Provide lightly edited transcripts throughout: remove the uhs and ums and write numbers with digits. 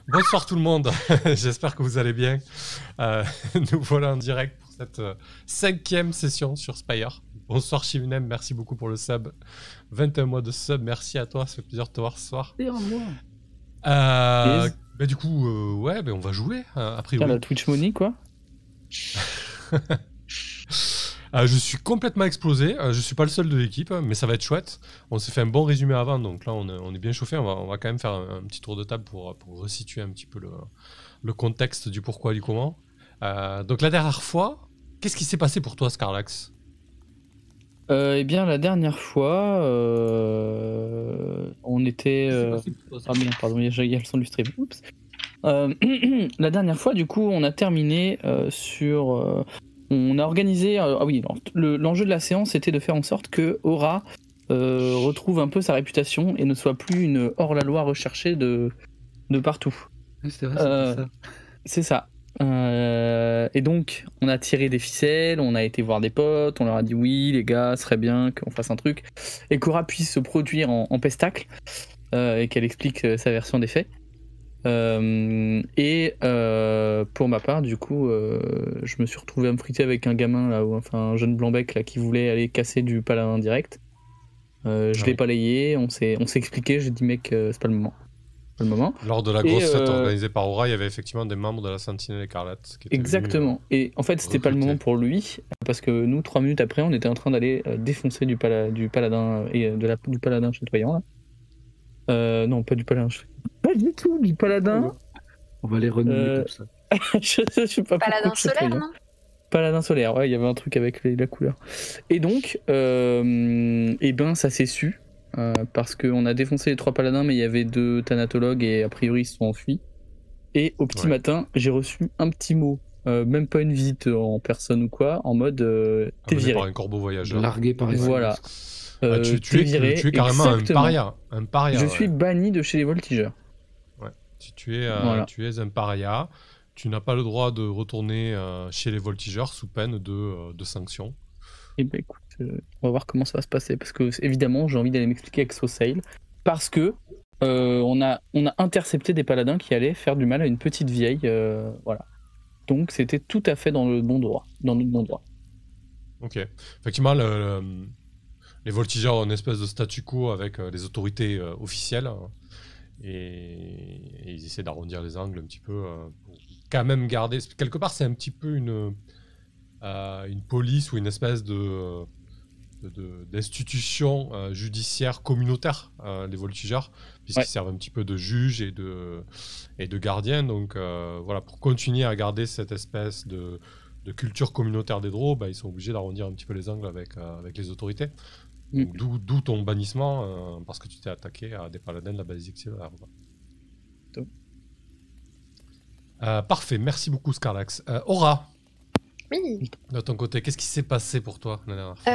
Bonsoir tout le monde, j'espère que vous allez bien. Nous voilà en direct pour cette 5e session sur Spire. Bonsoir Shivnem, merci beaucoup pour le sub. 21 mois de sub, merci à toi, ça fait plaisir de te voir ce soir. Et un mois. Bah, du coup, ouais, bah, on va jouer, a priori. La Twitch Money, quoi. Je suis complètement explosé, je suis pas le seul de l'équipe, mais ça va être chouette. On s'est fait un bon résumé avant, donc là on est bien chauffé. On va quand même faire un petit tour de table pour resituer un petit peu le contexte du pourquoi et du comment. Donc la dernière fois, qu'est-ce qui s'est passé pour toi, Scarlax ? Eh bien, la dernière fois, on était... Ah merde, pardon, il y a le son du stream. Oups. La dernière fois, du coup, on a terminé sur... on a organisé... ah oui, l'enjeu de la séance était de faire en sorte que Aura retrouve un peu sa réputation et ne soit plus une hors-la-loi recherchée de partout. C'est vrai, c'était ça. C'est ça. Et donc, on a tiré des ficelles, on a été voir des potes, on leur a dit oui, les gars, ce serait bien qu'on fasse un truc, et qu'Aura puisse se produire en pestacle, et qu'elle explique sa version des faits. Pour ma part, du coup, je me suis retrouvé à me friter avec un gamin, là, enfin un jeune blanc-bec là, qui voulait aller casser du paladin direct. Je l'ai balayé, on s'est expliqué, j'ai dit mec, c'est pas le moment. Lors de la grosse fête organisée par Aura, il y avait effectivement des membres de la Sentinelle Écarlate qui étaient exactement. Et en fait, c'était pas le moment pour lui, parce que nous, 3 minutes après, on était en train d'aller défoncer du paladin et du paladin chatoyant. Là. Non, pas du paladin chatoyant. Pas du tout, du paladin. On va les renommer comme ça. je sais pas paladin solaire, non ? Paladin solaire, ouais, il y avait un truc avec la couleur. Et donc, et ben, ça s'est su. Parce qu'on a défoncé les 3 paladins, mais il y avait 2 thanatologues et a priori ils se sont enfuis. Et au petit matin, j'ai reçu un petit mot, même pas une visite en personne ou quoi, en mode t'es viré. Par un corbeau voyageur. Largué par les voilà. Tu es carrément un paria. Je suis banni de chez les voltigeurs. Ouais. Tu es un paria. Tu n'as pas le droit de retourner chez les voltigeurs sous peine de sanctions. Eh ben écoute, on va voir comment ça va se passer, parce que évidemment j'ai envie d'aller m'expliquer avec Sosail, parce que on a intercepté des paladins qui allaient faire du mal à une petite vieille, voilà. Donc c'était tout à fait dans notre bon droit. Ok. Effectivement, les voltigeurs ont une espèce de statu quo avec les autorités officielles, et ils essaient d'arrondir les angles un petit peu pour quand même garder. Quelque part, c'est un petit peu une police ou une espèce d'institution judiciaire communautaire, les voltigeurs, puisqu'ils servent un petit peu de juges et de gardiens. Donc voilà, pour continuer à garder cette espèce de culture communautaire des Draux, ils sont obligés d'arrondir un petit peu les angles avec les autorités. D'où ton bannissement, parce que tu t'es attaqué à des paladins de la Basilique Sylvaire. Parfait, merci beaucoup Scarlax. Aura. Oui. De ton côté, qu'est-ce qui s'est passé pour toi la dernière fois ?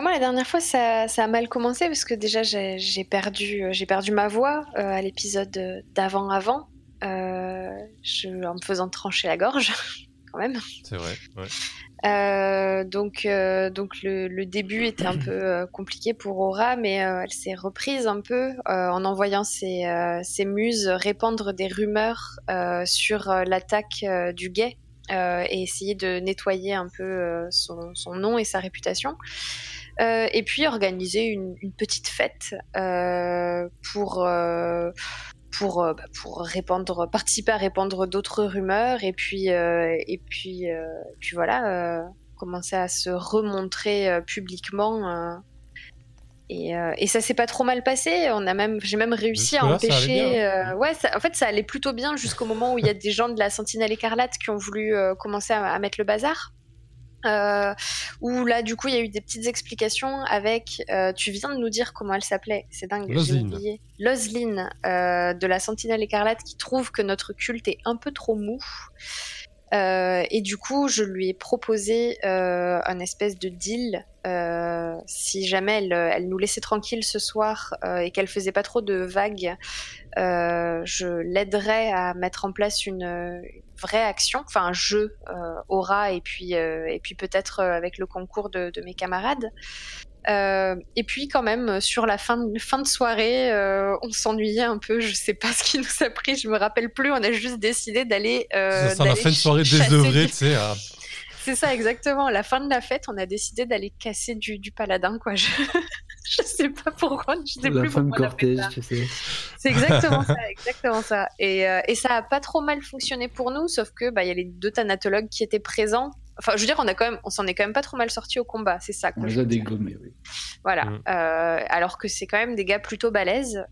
Moi, la dernière fois, ça a mal commencé parce que déjà, j'ai perdu ma voix à l'épisode d'avant, en me faisant trancher la gorge, quand même. C'est vrai, ouais. Donc le début était un peu compliqué pour Aura, mais elle s'est reprise un peu en envoyant ses muses répandre des rumeurs sur l'attaque du guet. Et essayer de nettoyer un peu son nom et sa réputation. Et puis organiser une petite fête pour participer à répandre d'autres rumeurs et puis voilà, commencer à se remontrer publiquement. Et ça s'est pas trop mal passé. J'ai même réussi à empêcher. En fait, ça allait plutôt bien jusqu'au moment où il y a des gens de la Sentinelle Écarlate qui ont voulu commencer à mettre le bazar. Où là, du coup, il y a eu des petites explications avec. Tu viens de nous dire comment elle s'appelait. C'est dingue. J'ai oublié. Lozline de la Sentinelle Écarlate qui trouve que notre culte est un peu trop mou. Et du coup, je lui ai proposé un espèce de deal. Si jamais elle nous laissait tranquille ce soir et qu'elle faisait pas trop de vagues, je l'aiderais à mettre en place vraie action, enfin un jeu aura et puis peut-être avec le concours de mes camarades. Et puis quand même sur la fin de soirée, on s'ennuyait un peu. Je sais pas ce qui nous a pris, je me rappelle plus. On a juste décidé d'aller. Ça sent la fin de soirée désœuvrée, tu sais. C'est ça exactement. À la fin de la fête, on a décidé d'aller casser du paladin, quoi. Je sais pas pourquoi. Je sais La plus fin de pourquoi on a fait cortège, ça. tu sais. C'est exactement ça, exactement ça. Et ça a pas trop mal fonctionné pour nous, sauf que il y a les 2 thanatologues qui étaient présents. Enfin, je veux dire, on s'en est quand même pas trop mal sorti au combat, c'est ça. On les a dégommés, oui. Voilà. Alors que c'est quand même des gars plutôt balèzes.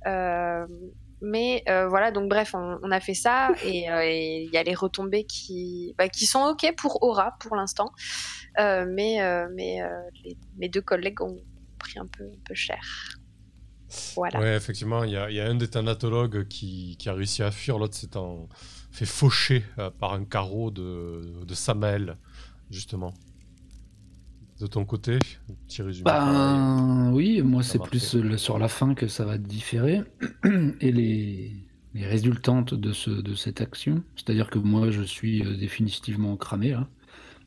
Mais voilà, donc bref, on a fait ça et il y a les retombées qui sont ok pour Aura pour l'instant, mais mes 2 collègues ont pris un peu cher. Voilà. Ouais, effectivement, il y a un des thanatologues qui a réussi à fuir, l'autre s'est fait faucher par un carreau de Samael, justement. De ton côté, petit résumé. Oui, moi c'est plus sur la fin que ça va différer. Et les résultantes de cette action, c'est-à-dire que moi je suis définitivement cramé là,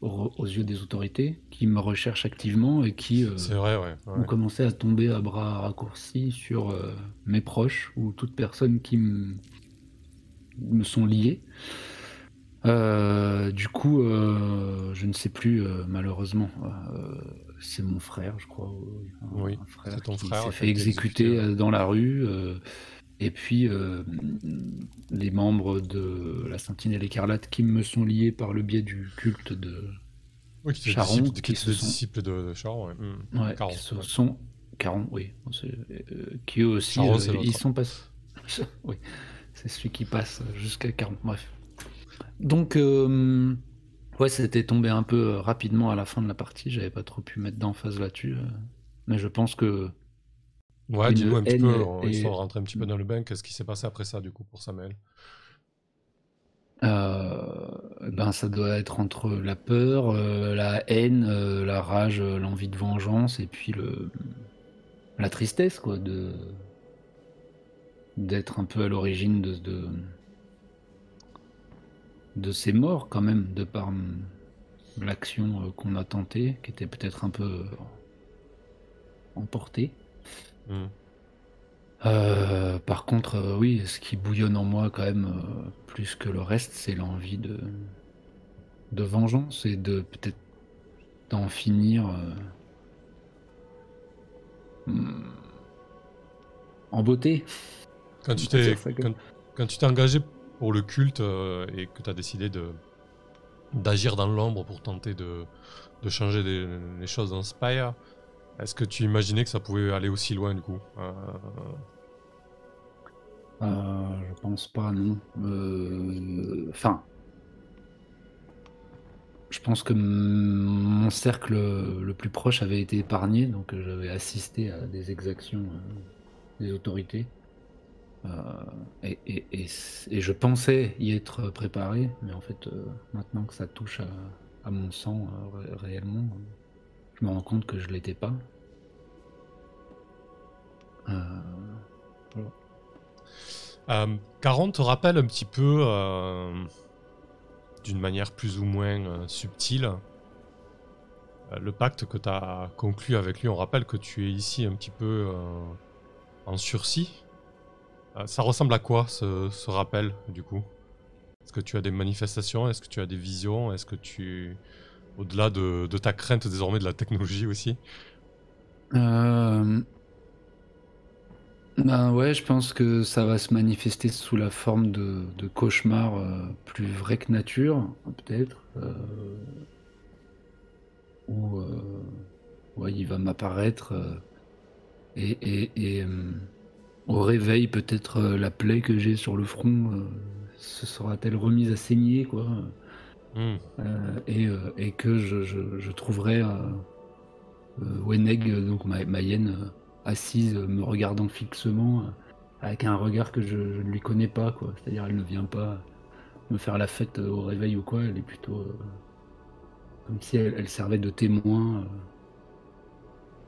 aux yeux des autorités, qui me recherchent activement et qui c'est vrai, ont commencé à tomber à bras raccourcis sur mes proches ou toute personne qui me sont liés. Du coup, je ne sais plus, malheureusement. C'est mon frère, je crois. Oui, un frère c'est ton qui frère s'est fait exécuter dans la rue. Et puis, les membres de la Sentinelle Écarlate qui me sont liés par le biais du culte de Charon. Qui sont disciples de Charon. Ouais, Caron, sont Caron, oui. Qui eux aussi, Charon, ils sont passés. Oui, c'est celui qui passe jusqu'à Caron. Bref. Donc, ouais, c'était tombé un peu rapidement à la fin de la partie. J'avais pas trop pu mettre d'emphase là-dessus. Mais je pense que. Ouais, dis-nous un petit peu, histoire de rentrer un petit peu dans le bain. Qu'est-ce qui s'est passé après ça, du coup, pour Samael? Ça doit être entre la peur, la haine, la rage, l'envie de vengeance, et puis la tristesse, quoi, d'être un peu à l'origine de ces morts, quand même, de par l'action qu'on a tentée, qui était peut-être un peu emportée. Par contre, oui, ce qui bouillonne en moi quand même plus que le reste, c'est l'envie de vengeance et de peut-être d'en finir en beauté. Quand tu t'es engagé pour le culte et que tu as décidé d'agir dans l'ombre pour tenter de changer les choses dans Spire, est-ce que tu imaginais que ça pouvait aller aussi loin, du coup? Je pense pas, non. Enfin, je pense que mon cercle le plus proche avait été épargné, donc j'avais assisté à des exactions des autorités. Et je pensais y être préparé, mais en fait, maintenant que ça touche à mon sang réellement, je me rends compte que je l'étais pas. Voilà. Caron te rappelle un petit peu, d'une manière plus ou moins subtile, le pacte que tu as conclu avec lui. On rappelle que tu es ici un petit peu en sursis. Ça ressemble à quoi, ce rappel, du coup? Est-ce que tu as des manifestations? Est-ce que tu as des visions? Est-ce que tu... Au-delà de ta crainte désormais de la technologie aussi? Ouais, je pense que ça va se manifester sous la forme de cauchemars plus vrais que nature, peut-être. Où ouais, il va m'apparaître et au réveil, peut-être la plaie que j'ai sur le front se sera-t-elle remise à saigner, quoi. Et que je trouverai Weneg, donc ma hyène, assise, me regardant fixement, avec un regard que je ne lui connais pas, quoi. C'est-à-dire, elle ne vient pas me faire la fête au réveil ou quoi, elle est plutôt comme si elle servait de témoin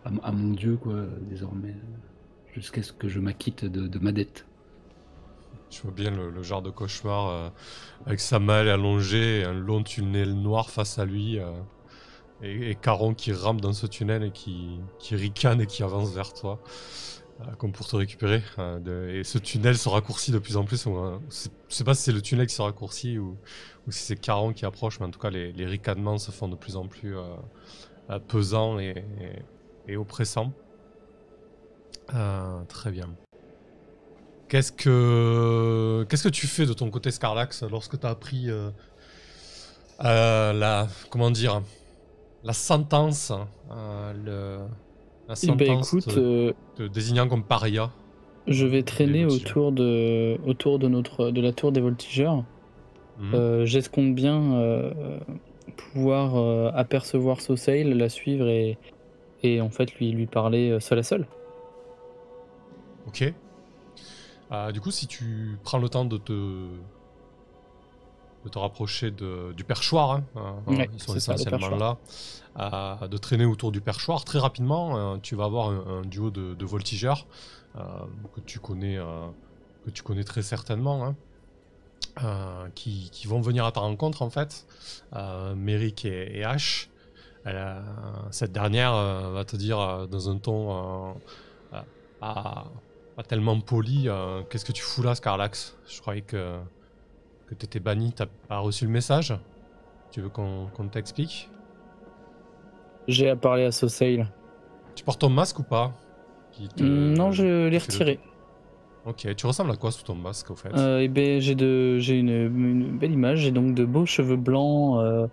à mon Dieu, quoi, désormais, jusqu'à ce que je m'acquitte de ma dette. Je vois bien le genre de cauchemar avec sa malle allongée et un long tunnel noir face à lui. Et Caron qui rampe dans ce tunnel et qui ricane et qui avance vers toi. Comme pour te récupérer. Et ce tunnel se raccourcit de plus en plus. Je sais pas si c'est le tunnel qui se raccourcit ou si c'est Caron qui approche, mais en tout cas les ricanements se font de plus en plus pesants et oppressants. Très bien. Qu'est-ce que tu fais de ton côté, Scarlax, lorsque tu as appris la sentence, la sentence écoute, te désignant comme paria? Je vais traîner autour de la tour des voltigeurs. J'escompte bien pouvoir apercevoir Sosail, la suivre et en fait lui parler seul à seul. Ok. Du coup, si tu prends le temps de te rapprocher du perchoir, Ouais, ils sont c'est ça, le essentiellement là, de traîner autour du perchoir, très rapidement, tu vas avoir un duo de voltigeurs que tu connais très certainement, qui vont venir à ta rencontre en fait, Merrick et Ash. Cette dernière va te dire dans un ton pas tellement poli, qu'est-ce que tu fous là, Scarlax? Je croyais que t'étais banni, t'as pas reçu le message? Tu veux qu'on t'explique? J'ai à parler à Sosail. Tu portes ton masque ou pas? Non, je l'ai retiré. Ok, tu ressembles à quoi sous ton masque au fait? J'ai une belle image, j'ai donc de beaux cheveux blancs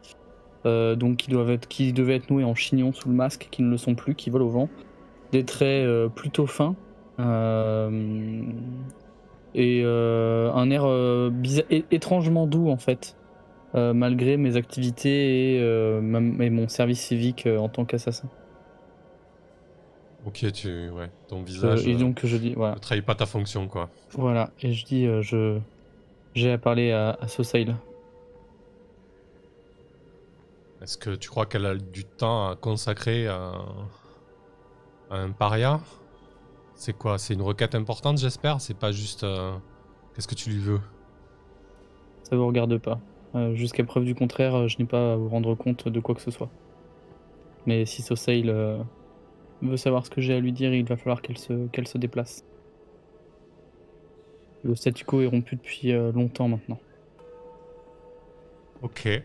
donc qui devaient être noués en chignon sous le masque, qui ne le sont plus, qui volent au vent. Des traits plutôt fins. Et un air étrangement doux en fait, malgré mes activités et mon service civique en tant qu'assassin. Ok, ton visage Et donc je dis voilà. ne trahit pas ta fonction quoi. Voilà, et je dis j'ai à parler à Sosail. Est-ce que tu crois qu'elle a du temps à consacrer à un paria? C'est quoi? C'est une requête importante, j'espère? C'est pas juste... Qu'est-ce que tu lui veux? Ça vous regarde pas. Jusqu'à preuve du contraire, je n'ai pas à vous rendre compte de quoi que ce soit. Mais si Sosail veut savoir ce que j'ai à lui dire, il va falloir qu'elle se déplace. Le statu quo est rompu depuis longtemps maintenant. Ok.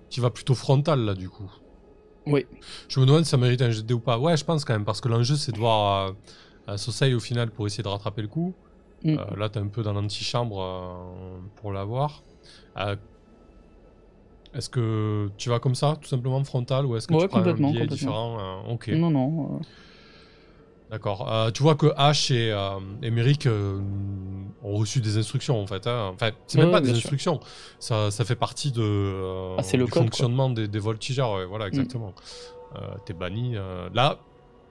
Tu vas plutôt frontal là du coup. Oui. Je me demande si ça mérite un jet de dés ou pas. Ouais, je pense quand même, parce que l'enjeu c'est de voir Sosail au final pour essayer de rattraper le coup. Là, t'es un peu dans l'antichambre pour l'avoir. Est-ce que tu vas comme ça, tout simplement frontal, ou est-ce que tu prends un biais différent? Ok. Non. D'accord. Tu vois que Ash et Merrick ont reçu des instructions en fait. Enfin, c'est même pas des instructions. Ça fait partie du fonctionnement des voltigeurs. Ouais, voilà, exactement. T'es banni. Là,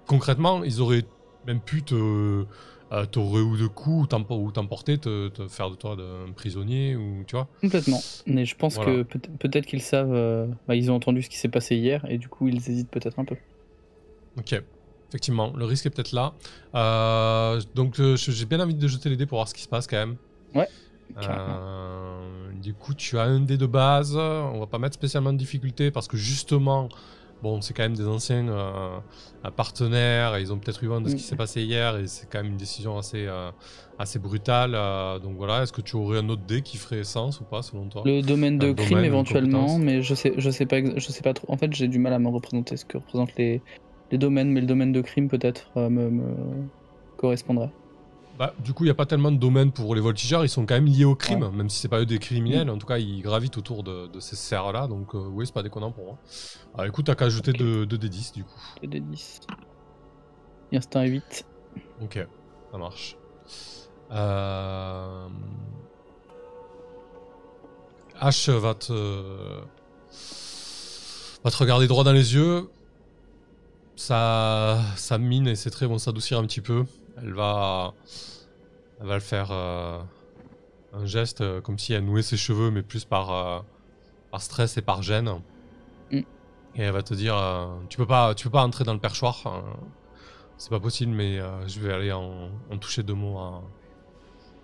concrètement, ils auraient même pu t'aurer ou de coups ou t'emporter, te faire de toi un prisonnier ou tu vois. Complètement. Mais je pense que peut-être qu'ils savent. Ils ont entendu ce qui s'est passé hier et du coup ils hésitent peut-être un peu. Ok. Effectivement, le risque est peut-être là. Donc j'ai bien envie de jeter les dés pour voir ce qui se passe quand même. Ouais. Du coup, tu as un dé de base. On va pas mettre spécialement de difficulté parce que justement, bon, c'est quand même des anciens partenaires. Et ils ont peut-être eu vent de ce qui s'est passé hier et c'est quand même une décision assez brutale. Donc voilà, est-ce que tu aurais un autre dé qui ferait sens ou pas selon toi? Le domaine de crime éventuellement, mais je sais pas trop. En fait, j'ai du mal à me représenter ce que représentent les domaines, mais le domaine de crime peut-être me correspondrait. Bah, du coup, il n'y a pas tellement de domaines pour les voltigeurs, ils sont quand même liés au crime, même si c'est pas eux des criminels, en tout cas ils gravitent autour de ces serres-là, donc oui, c'est pas déconnant pour moi. Alors écoute, t'as qu'à ajouter 2 D10 du coup. 2 D10. Il reste un 8. Ok, ça marche. Ash va te regarder droit dans les yeux. Sa mine et ses traits vont s'adoucir un petit peu. Elle va le faire un geste comme si elle nouait ses cheveux, mais plus par stress et par gêne. Et elle va te dire tu peux pas entrer dans le perchoir. c'est pas possible, mais je vais aller en toucher 2 mots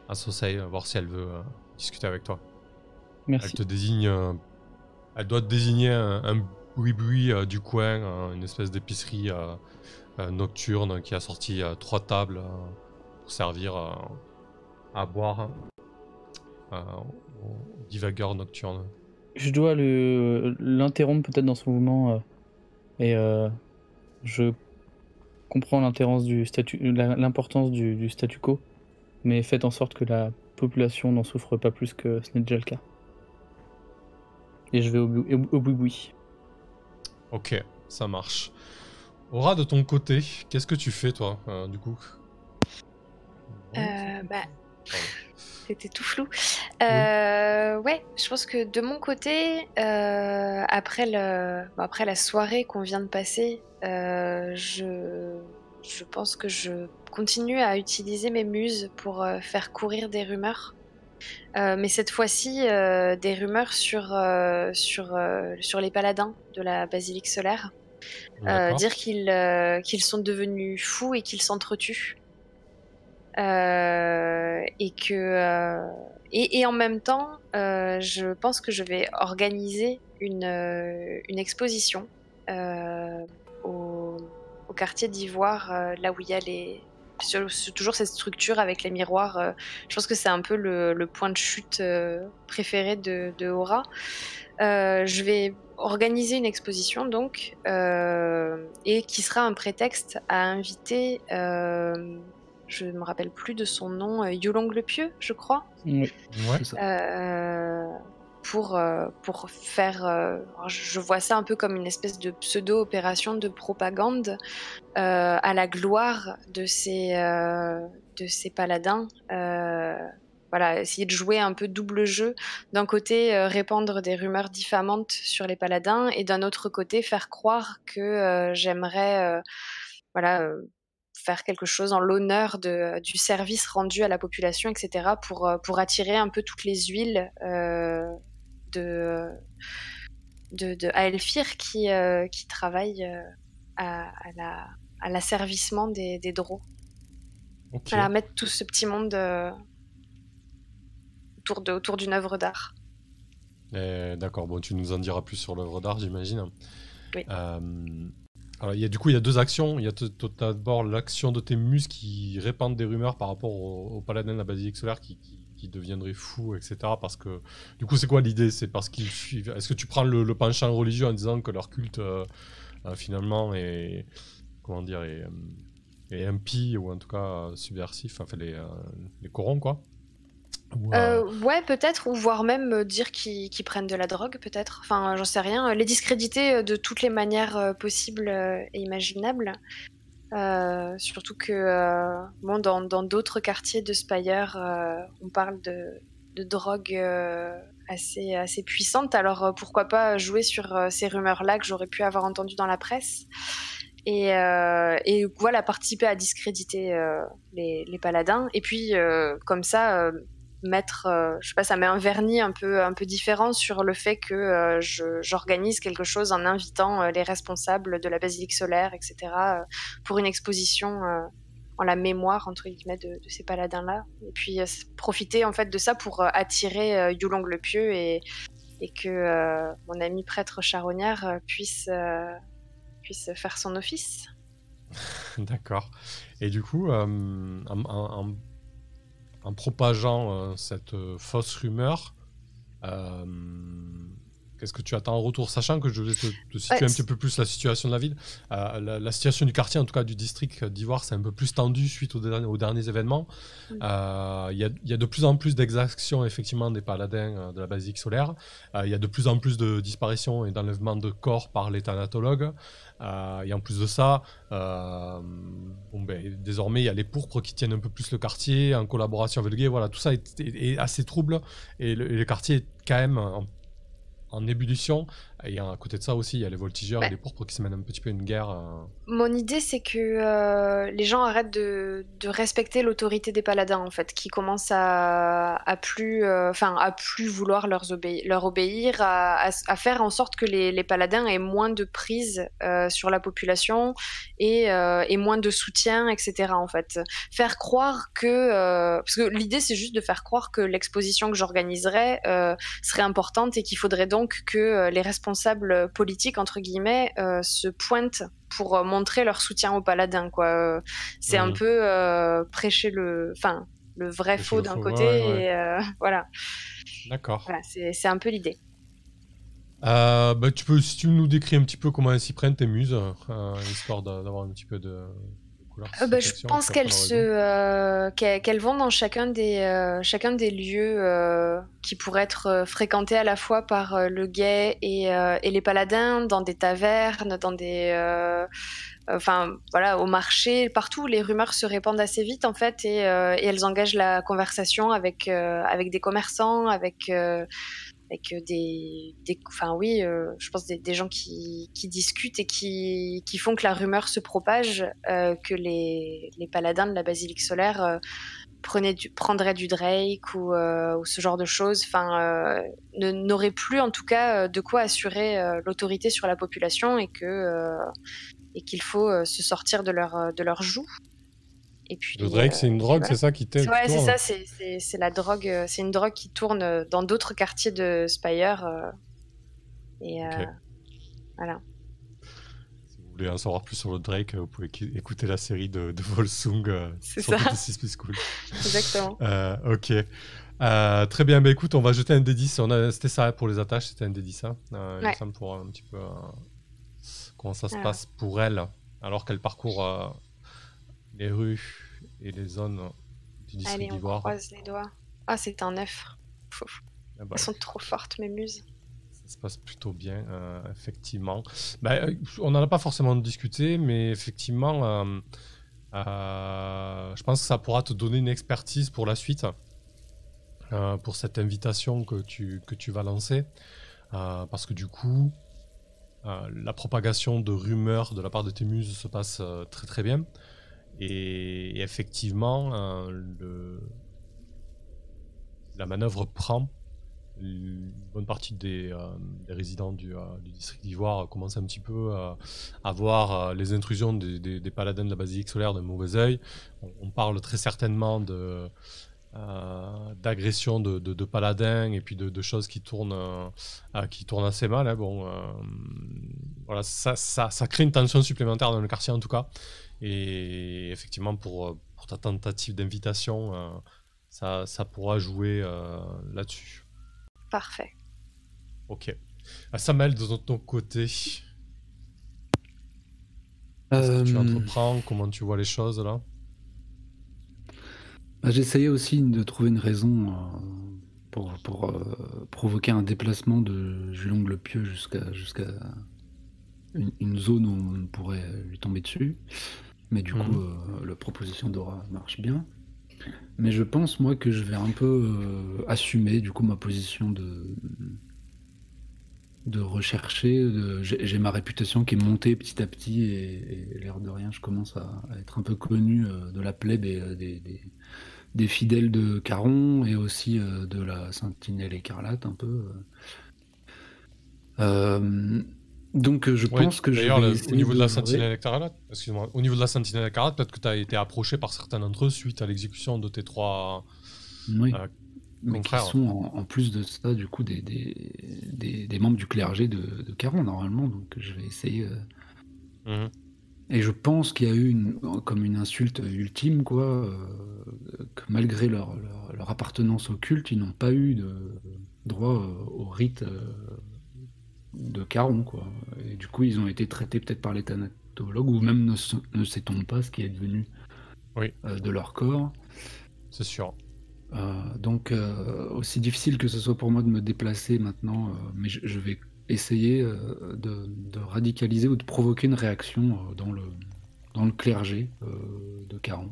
à Sosei, voir si elle veut discuter avec toi. Merci. Elle te désigne, elle doit te désigner un boui-boui du coin, une espèce d'épicerie nocturne qui a sorti 3 tables pour servir à boire aux divagueurs nocturnes. Je dois l'interrompre peut-être dans son mouvement et je comprends l'importance du statu quo, mais faites en sorte que la population n'en souffre pas plus que ce n'est déjà le cas. Et je vais au boui-boui. Ok, ça marche. Aura, de ton côté, qu'est-ce que tu fais toi, du coup? C'était tout flou. Ouais, je pense que de mon côté, après la soirée qu'on vient de passer, je pense que je continue à utiliser mes muses pour faire courir des rumeurs. Mais cette fois-ci, des rumeurs sur les paladins de la basilique solaire. Dire qu'ils sont devenus fous et qu'ils s'entretuent. Et en même temps, je pense que je vais organiser une exposition au quartier d'Ivoire, là où il y a toujours cette structure avec les miroirs. Je pense que c'est un peu le point de chute préféré de Aura. Je vais organiser une exposition donc, et qui sera un prétexte à inviter, je ne me rappelle plus de son nom, Yulong le Pieux, je crois. Oui, c'est ça. Pour faire... je vois ça un peu comme une espèce de pseudo-opération de propagande à la gloire de ces paladins. Voilà, essayer de jouer un peu double jeu. D'un côté, répandre des rumeurs diffamantes sur les paladins, et d'un autre côté, faire croire que j'aimerais faire quelque chose en l'honneur du service rendu à la population, etc., pour attirer un peu toutes les huiles de Aelfir qui travaillent à l'asservissement des drôs. Okay. Voilà, mettre tout ce petit monde autour d'une œuvre d'art. D'accord, bon, tu nous en diras plus sur l'œuvre d'art, j'imagine. Oui. Alors, il y a 2 actions. Il y a d'abord l'action de tes muses qui répandent des rumeurs par rapport au paladin de la basilique solaire qui deviendrait fou, etc. Parce que, du coup, c'est quoi l'idée? C'est parce qu'ils suivent. Est-ce que tu prends le penchant religieux en disant que leur culte, finalement, est impie, ou en tout cas subversif, enfin les corrompt, quoi? Ouais, peut-être, ou voire même dire qu'ils prennent de la drogue, peut-être. Enfin, j'en sais rien. Les discréditer de toutes les manières possibles et imaginables. Surtout que dans d'autres quartiers de Spire, on parle de drogue assez puissante. Alors pourquoi pas jouer sur ces rumeurs-là que j'aurais pu avoir entendues dans la presse. Et voilà, participer à discréditer les paladins. Et puis, comme ça... mettre, je sais pas, ça met un vernis un peu différent sur le fait que j'organise quelque chose en invitant les responsables de la basilique solaire, etc., pour une exposition en la mémoire, entre guillemets, de ces paladins-là. Et puis profiter en fait de ça pour attirer Yulong le Pieux et que mon ami prêtre charognard puisse faire son office. D'accord. Et du coup, en propageant cette fausse rumeur, qu'est-ce que tu attends en retour? Sachant que je vais te situer un petit peu plus la situation de la ville. La situation du quartier, en tout cas du district d'Ivoire, c'est un peu plus tendu suite aux derniers événements. Il y a de plus en plus d'exactions, effectivement, des paladins de la basilique solaire. Il y a de plus en plus de disparitions et d'enlèvements de corps par les thanatologues. Et en plus de ça, désormais, il y a les pourpres qui tiennent un peu plus le quartier, en collaboration avec le guet. Voilà, tout ça est assez trouble. Et le quartier est quand même en ébullition. Et à côté de ça aussi, il y a les voltigeurs et les pourpres qui se mènent un petit peu une guerre. Mon idée, c'est que les gens arrêtent de respecter l'autorité des paladins, en fait, qui commencent à plus vouloir leur obéir, à faire en sorte que les paladins aient moins de prise sur la population et moins de soutien, etc. En fait, faire croire que parce que l'idée, c'est juste de faire croire que l'exposition que j'organiserais serait importante et qu'il faudrait donc que les responsables politiques entre guillemets se pointent pour montrer leur soutien aux paladins, quoi. C'est un peu prêcher le vrai faux d'un côté, et voilà. D'accord. Voilà, c'est un peu l'idée. Si tu nous décris un petit peu comment elles s'y prennent, tes muses, histoire d'avoir un petit peu de couleur. Je pense qu'elles vont dans chacun des lieux qui pourraient être fréquentés à la fois par le guet et les paladins, dans des tavernes, dans des au marché, partout. Les rumeurs se répandent assez vite en fait, et elles engagent la conversation avec des commerçants, avec je pense des gens qui discutent et qui font que la rumeur se propage, que les paladins de la basilique solaire prendraient du Drake ou ce genre de choses, n'auraient plus en tout cas de quoi assurer l'autorité sur la population, et qu'il faut se sortir de leur joug. Et puis, le Drake, c'est une drogue, c'est ça qui tourne. Ouais, c'est ça, c'est la drogue. C'est une drogue qui tourne dans d'autres quartiers de Spire. Voilà. Si vous voulez en savoir plus sur le Drake, vous pouvez écouter la série de Volsung c'est sur ça. 6 Cool. Exactement. Ok. Très bien, écoute, on va jeter un D10. C'était ça pour les attaches, c'était un D10. Il me semble, pour un petit peu comment ça se passe pour elle, alors qu'elle parcourt les rues et les zones du district d'Ivoire. On croise les doigts. Ah, c'est un 9. Elles sont trop fortes, mes muses. Ça se passe plutôt bien, effectivement. On n'en a pas forcément discuté, mais effectivement, je pense que ça pourra te donner une expertise pour la suite, pour cette invitation que tu vas lancer. Parce que du coup, la propagation de rumeurs de la part de tes muses se passe très très bien. Et effectivement, la manœuvre prend. Une bonne partie des résidents du district d'Ivoire commencent un petit peu à voir les intrusions des paladins de la basilique solaire d'un mauvais œil. On parle très certainement d'agression de paladins et puis de choses qui tournent assez mal. Hein. Voilà, ça crée une tension supplémentaire dans le quartier en tout cas. Et effectivement, pour ta tentative d'invitation, ça pourra jouer là-dessus. Parfait. Ok. Samuel, de ton côté, qu'est-ce que tu entreprends? Comment tu vois les choses là? J'essayais aussi de trouver une raison pour provoquer un déplacement de Julong le Pieux jusqu'à une zone où on pourrait lui tomber dessus. Mais du coup, la proposition d'Aura marche bien. Mais je pense, moi, que je vais un peu assumer, du coup, ma position de rechercher. J'ai ma réputation qui est montée petit à petit, et l'air de rien, je commence à être un peu connu de la plèbe et des fidèles de Caron, et aussi de la Sentinelle écarlate, un peu. Donc je pense que d'ailleurs, au niveau de la Sentinelle écarlate, au niveau de la Sentinelle écarlate, peut-être que tu as été approché par certains d'entre eux suite à l'exécution de tes 3 mais qui sont en plus de ça, du coup, des membres du clergé de Caron, normalement. Donc je vais essayer. Et je pense qu'il y a eu comme une insulte ultime, quoi, que malgré leur appartenance au culte, ils n'ont pas eu de droit au rite de Caron, quoi. Et du coup, ils ont été traités peut-être par les thanatologues, ou même ne sait-on pas ce qui est devenu de leur corps. C'est sûr. Donc, aussi difficile que ce soit pour moi de me déplacer maintenant, mais je vais essayer de radicaliser ou de provoquer une réaction dans le clergé de Caron.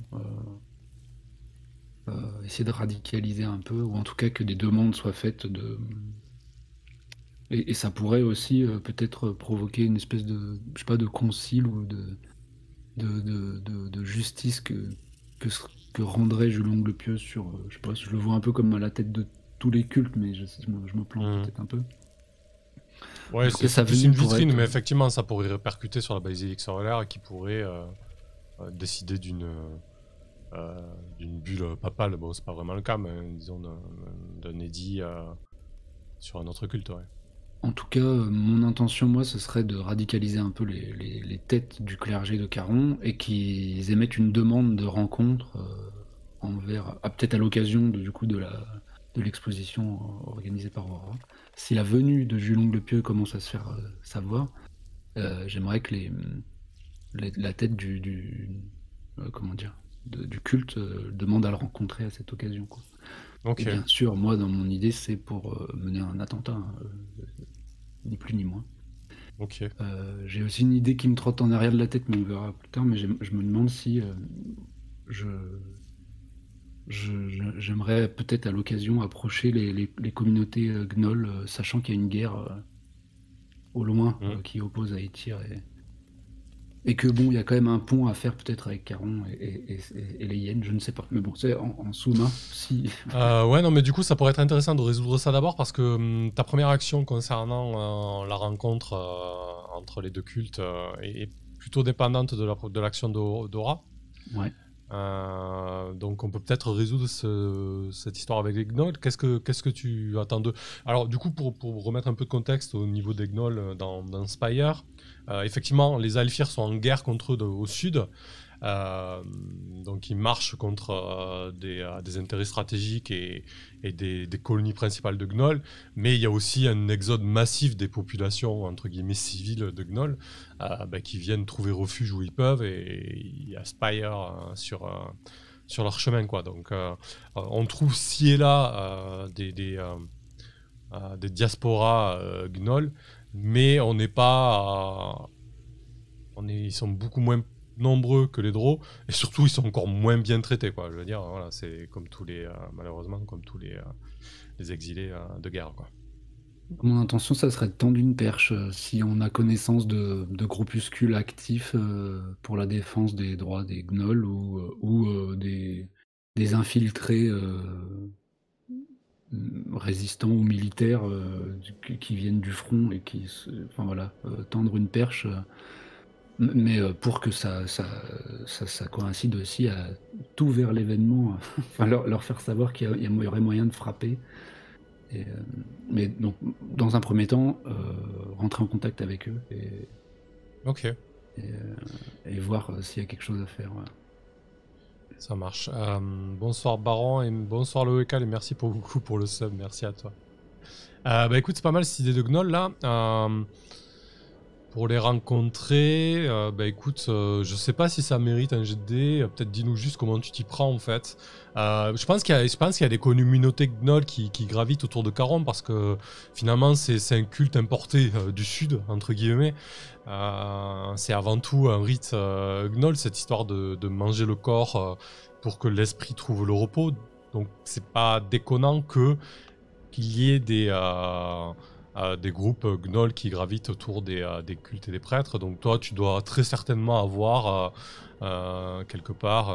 Essayer de radicaliser un peu, ou en tout cas que des demandes soient faites Et ça pourrait aussi peut-être provoquer une espèce de, je sais pas, de concile ou de justice que rendrait Jules Longlepieux sur, je sais pas, je le vois un peu comme à la tête de tous les cultes, mais je me plante peut-être un peu. Ouais, c'est plus une vitrine, mais effectivement, ça pourrait répercuter sur la basilique solaire qui pourrait décider d'une bulle papale. Bon, c'est pas vraiment le cas, mais disons d'un édit sur un autre culte, ouais. En tout cas, mon intention, moi, ce serait de radicaliser un peu les têtes du clergé de Caron et qu'ils émettent une demande de rencontre envers, peut-être à l'occasion du coup de l'exposition organisée par Aurora. Si la venue de Jules Longlepieux commence à se faire savoir, j'aimerais que la tête comment dire, du culte demande à le rencontrer à cette occasion, quoi. Okay. Et bien sûr, moi, dans mon idée, c'est pour mener un attentat, ni plus ni moins. Ok. J'ai aussi une idée qui me trotte en arrière de la tête, mais on verra plus tard. Mais je me demande si j'aimerais peut-être à l'occasion approcher les communautés gnolls, sachant qu'il y a une guerre au loin qui oppose Aetyr et que bon, il y a quand même un pont à faire peut-être avec Caron et les Hyènes, je ne sais pas. Mais bon, c'est en sous-main. Si... ouais, non, mais du coup, ça pourrait être intéressant de résoudre ça d'abord parce que ta première action concernant la rencontre entre les deux cultes est plutôt dépendante de l'action d'Aura. Ouais. Donc on peut peut-être résoudre cette histoire avec les gnolls. Qu'est-ce que tu attends d'eux? Alors du coup, pour remettre un peu de contexte au niveau des gnolls dans Spire, effectivement les Aelfir sont en guerre contre eux au sud, donc ils marchent contre des intérêts stratégiques et des colonies principales de gnolls, mais il y a aussi un exode massif des populations entre guillemets civiles de gnolls qui viennent trouver refuge où ils peuvent et aspirent sur leur chemin, quoi. Donc on trouve ci et là des diasporas gnolls, mais on n'est pas ils sont beaucoup moins nombreux que les Drow et surtout ils sont encore moins bien traités, quoi. Je veux dire, voilà, c'est comme tous les malheureusement comme tous les exilés de guerre, quoi. Mon intention, ça serait de tendre une perche si on a connaissance de groupuscules actifs pour la défense des droits des gnolls ou des infiltrés résistants ou militaires qui viennent du front et enfin voilà, tendre une perche. Mais pour que ça coïncide aussi à tout vers l'événement, enfin leur faire savoir qu'il y aurait moyen de frapper. Mais donc, dans un premier temps, rentrer en contact avec eux et voir s'il y a quelque chose à faire. Voilà. Ça marche. Bonsoir Baron et bonsoir Loécal et merci beaucoup pour le sub, merci à toi. Écoute, c'est pas mal cette idée de gnoll là. Pour les rencontrer, écoute, je sais pas si ça mérite un jet de dés, peut-être dis-nous juste comment tu t'y prends en fait. Je pense qu'il y a des communautés gnolls qui gravitent autour de Caron parce que finalement c'est un culte importé du sud, entre guillemets. C'est avant tout un rite gnoll, cette histoire de manger le corps pour que l'esprit trouve le repos. Donc c'est pas déconnant qu'il y ait des groupes gnolls qui gravitent autour des cultes et des prêtres. Donc toi, tu dois très certainement avoir quelque part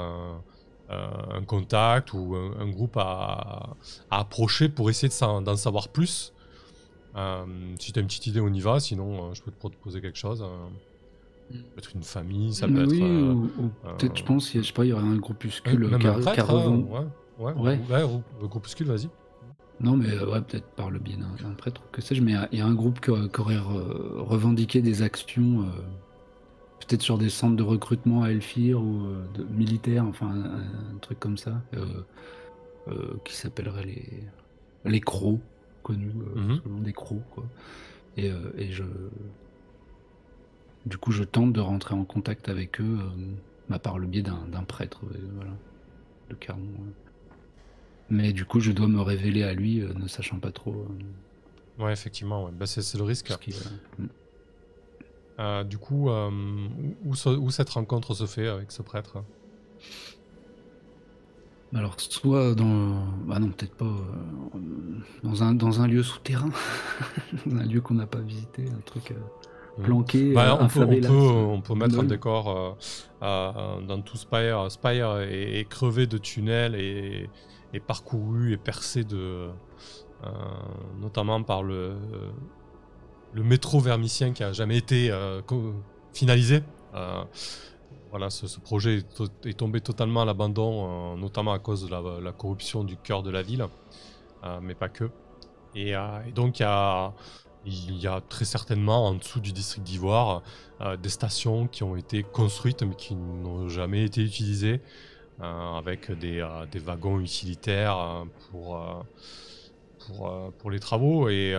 un contact ou un groupe à approcher pour essayer d'en savoir plus. Si tu as une petite idée, on y va. Sinon, je peux te proposer quelque chose. Ça peut être une famille, ça peut être... ou peut-être, je pense, je sais pas, il y aurait un groupuscule même un prêtre, ouais, groupuscule, vas-y. Non, mais ouais, peut-être par le biais d'un prêtre, que sais-je, mais il y a un groupe qui aurait revendiqué des actions, peut-être sur des centres de recrutement à Aelfir ou militaires, enfin un truc comme ça, qui s'appellerait les Crocs, connus sous le nom des Crocs, quoi. Et du coup, je tente de rentrer en contact avec eux par le biais d'un prêtre, voilà, de Caron. Mais du coup, je dois me révéler à lui, ne sachant pas trop. Ouais, effectivement, ouais. C'est le risque. Du coup, où cette rencontre se fait avec ce prêtre? Alors, soit dans... Bah non, peut-être pas. Dans un lieu souterrain. Dans un lieu qu'on n'a pas visité. Un truc planqué, on peut mettre un décor dans tout Spire. Spire est crevé de tunnels et parcouru et percé notamment par le métro vermicien qui a jamais été finalisé. Voilà, ce projet est tombé totalement à l'abandon, notamment à cause de la corruption du cœur de la ville, mais pas que. Et donc il y a très certainement en dessous du district d'Ivoire des stations qui ont été construites mais qui n'ont jamais été utilisées, avec des wagons utilitaires pour les travaux. Et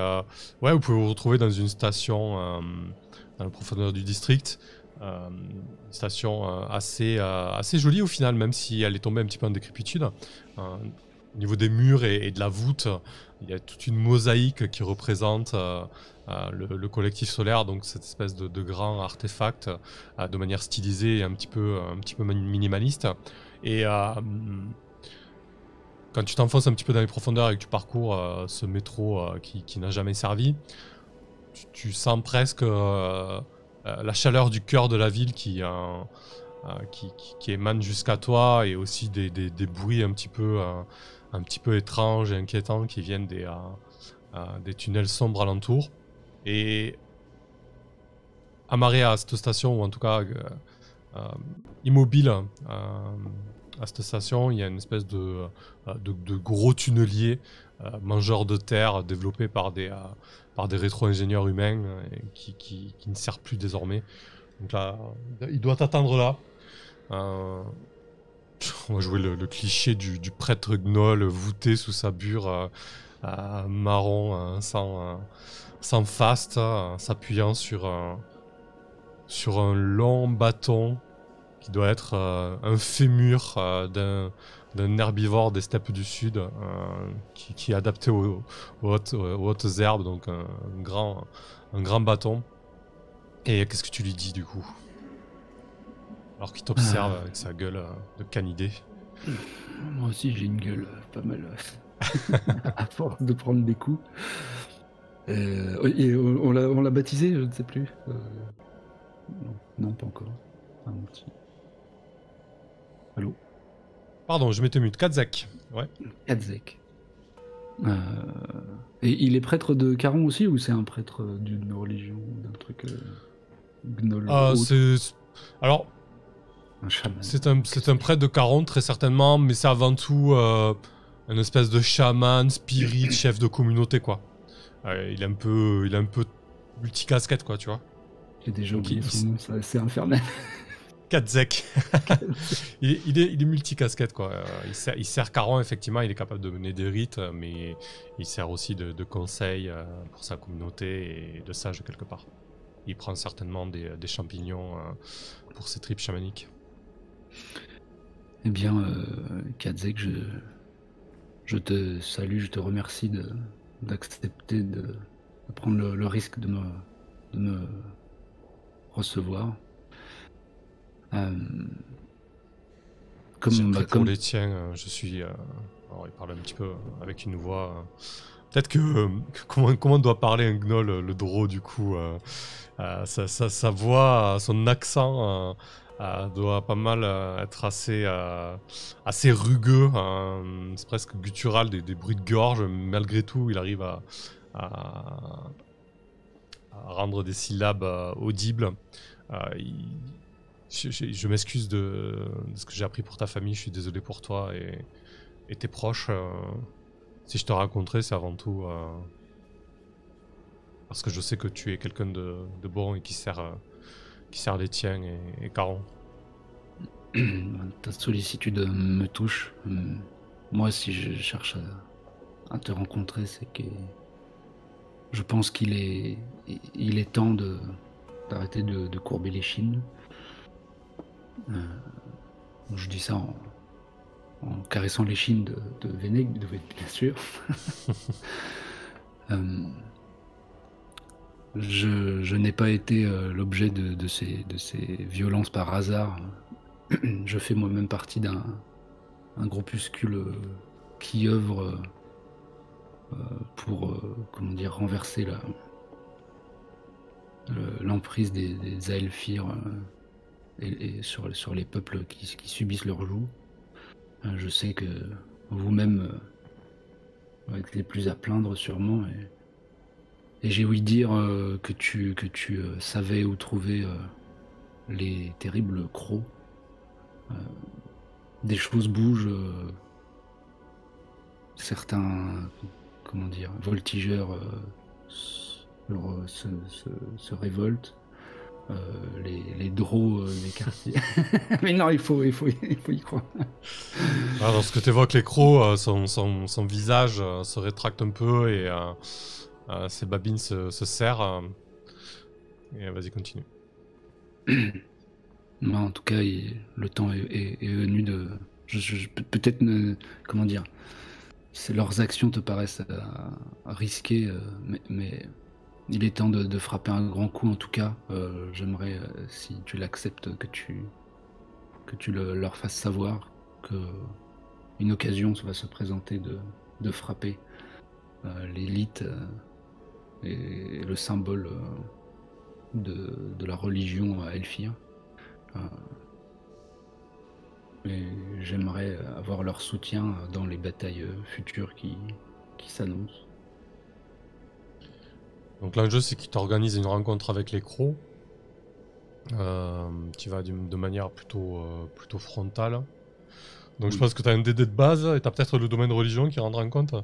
ouais, vous pouvez vous retrouver dans une station dans la profondeur du district. Une station assez jolie au final, même si elle est tombée un petit peu en décrépitude. Au niveau des murs et de la voûte, il y a toute une mosaïque qui représente le collectif solaire, donc cette espèce de grand artefact de manière stylisée et un petit peu minimaliste. Et quand tu t'enfonces un petit peu dans les profondeurs et que tu parcours ce métro qui n'a jamais servi, tu sens presque la chaleur du cœur de la ville qui émane jusqu'à toi, et aussi des bruits un petit peu étranges et inquiétants qui viennent des tunnels sombres alentour. Et amarré à cette station, ou en tout cas immobile à cette station, il y a une espèce de gros tunnelier mangeur de terre développé par des rétro-ingénieurs humains qui ne sert plus désormais. Donc là, il doit t'attendre là. On va jouer le cliché du prêtre gnoll voûté sous sa bure marron sans faste, s'appuyant sur un long bâton qui doit être un fémur d'un herbivore des steppes du sud, qui est adapté aux hautes herbes, donc un grand bâton. Et qu'est-ce que tu lui dis du coup, alors qu'il t'observe avec sa gueule de canidé? Moi aussi j'ai une gueule pas mal à force de prendre des coups. Et on l'a baptisé, je ne sais plus. Non, pas encore. Un petit... Allô? Pardon, je m'étais mute. Kadzek. Ouais. Kadzek. Et il est prêtre de Caron aussi, ou c'est un prêtre d'une religion, d'un truc gnoll? Alors, un chaman. C'est un prêtre de Caron, très certainement, mais c'est avant tout une espèce de chaman, spirit, chef de communauté, quoi. Il est un peu multicasquette, quoi, tu vois. J'ai déjà oublié son nom, c'est infernal. Kadzek. il est multicasquette, quoi. Il sert Caron, effectivement, il est capable de mener des rites, mais il sert aussi de conseil pour sa communauté et de sage quelque part. Il prend certainement des champignons pour ses tripes chamaniques. Eh bien, Kadzek, je te salue, je te remercie d'accepter de prendre le risque de me recevoir. Pour les tiens, je suis... alors il parle un petit peu avec une voix... Peut-être que... comment doit parler un gnoll, le drôle, du coup sa voix, son accent doit pas mal être assez rugueux. C'est presque guttural, des bruits de gorge. Malgré tout, il arrive à rendre des syllabes audibles. Je m'excuse de ce que j'ai appris pour ta famille, je suis désolé pour toi et tes proches. Si je te raconterai, c'est avant tout parce que je sais que tu es quelqu'un de bon et qui sert les tiens et Caron. Ta sollicitude me touche. Moi, si je cherche à te rencontrer, c'est que je pense qu'il est temps d'arrêter de courber les chines. Je dis ça en caressant les chines de Vénègue, bien sûr. Je n'ai pas été l'objet de ces violences par hasard. Je fais moi-même partie un groupuscule qui œuvre pour comment dire, renverser l'emprise des Aelfir et sur les peuples qui subissent leur joug. Je sais que vous-même êtes les plus à plaindre sûrement, et j'ai ouï dire que tu savais où trouver les terribles crocs. Des choses bougent, certains, comment dire, voltigeurs se révoltent, les drôles des quartiers. Mais non, il faut y croire. Alors, lorsque tu évoques les crocs, son visage se rétracte un peu et ses babines se serrent. Et vas-y, continue. Non, en tout cas, le temps est venu de... peut-être, comment dire, leurs actions te paraissent risquées, mais il est temps de frapper un grand coup. En tout cas, j'aimerais, si tu l'acceptes, que tu leur fasses savoir que une occasion va se présenter de frapper l'élite et le symbole de la religion Elfir. Et j'aimerais avoir leur soutien dans les batailles futures qui s'annoncent. Donc l'enjeu, c'est qu'il t'organise une rencontre avec les crocs. Tu vas de manière plutôt frontale. Donc je pense que tu as un DD de base et tu as peut-être le domaine religion qui rentre en compte.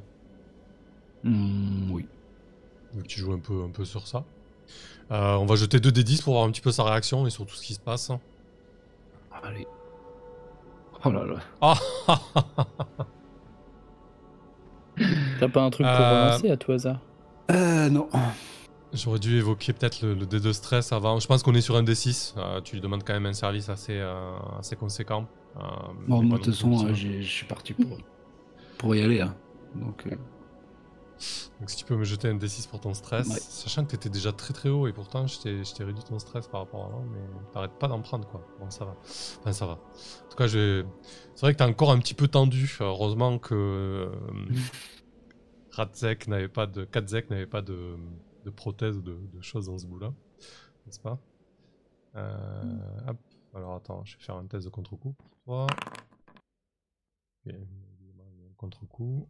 Oui. Donc tu joues un peu sur ça. On va jeter 2d10 pour voir un petit peu sa réaction et sur tout ce qui se passe. Allez. Oh là là. Ah. T'as pas un truc pour relancer à tout hasard? Non. J'aurais dû évoquer peut-être le D2 stress avant. Je pense qu'on est sur un D6. Tu lui demandes quand même un service assez conséquent. Bon, moi de toute façon, je suis parti pour y aller. Hein. Donc si tu peux me jeter un D6 pour ton stress, ouais. Sachant que t'étais déjà très haut et pourtant je t'ai réduit ton stress par rapport à avant, mais t'arrêtes pas d'en prendre quoi. Bon, ça va. Enfin, ça va. En tout cas, c'est vrai que t'es encore un petit peu tendu. Heureusement que Katzek n'avait pas de prothèse ou de choses dans ce bout-là, n'est-ce pas? Hop. Alors attends, je vais faire un test de contre-coup pour toi. Okay. Contre-coup.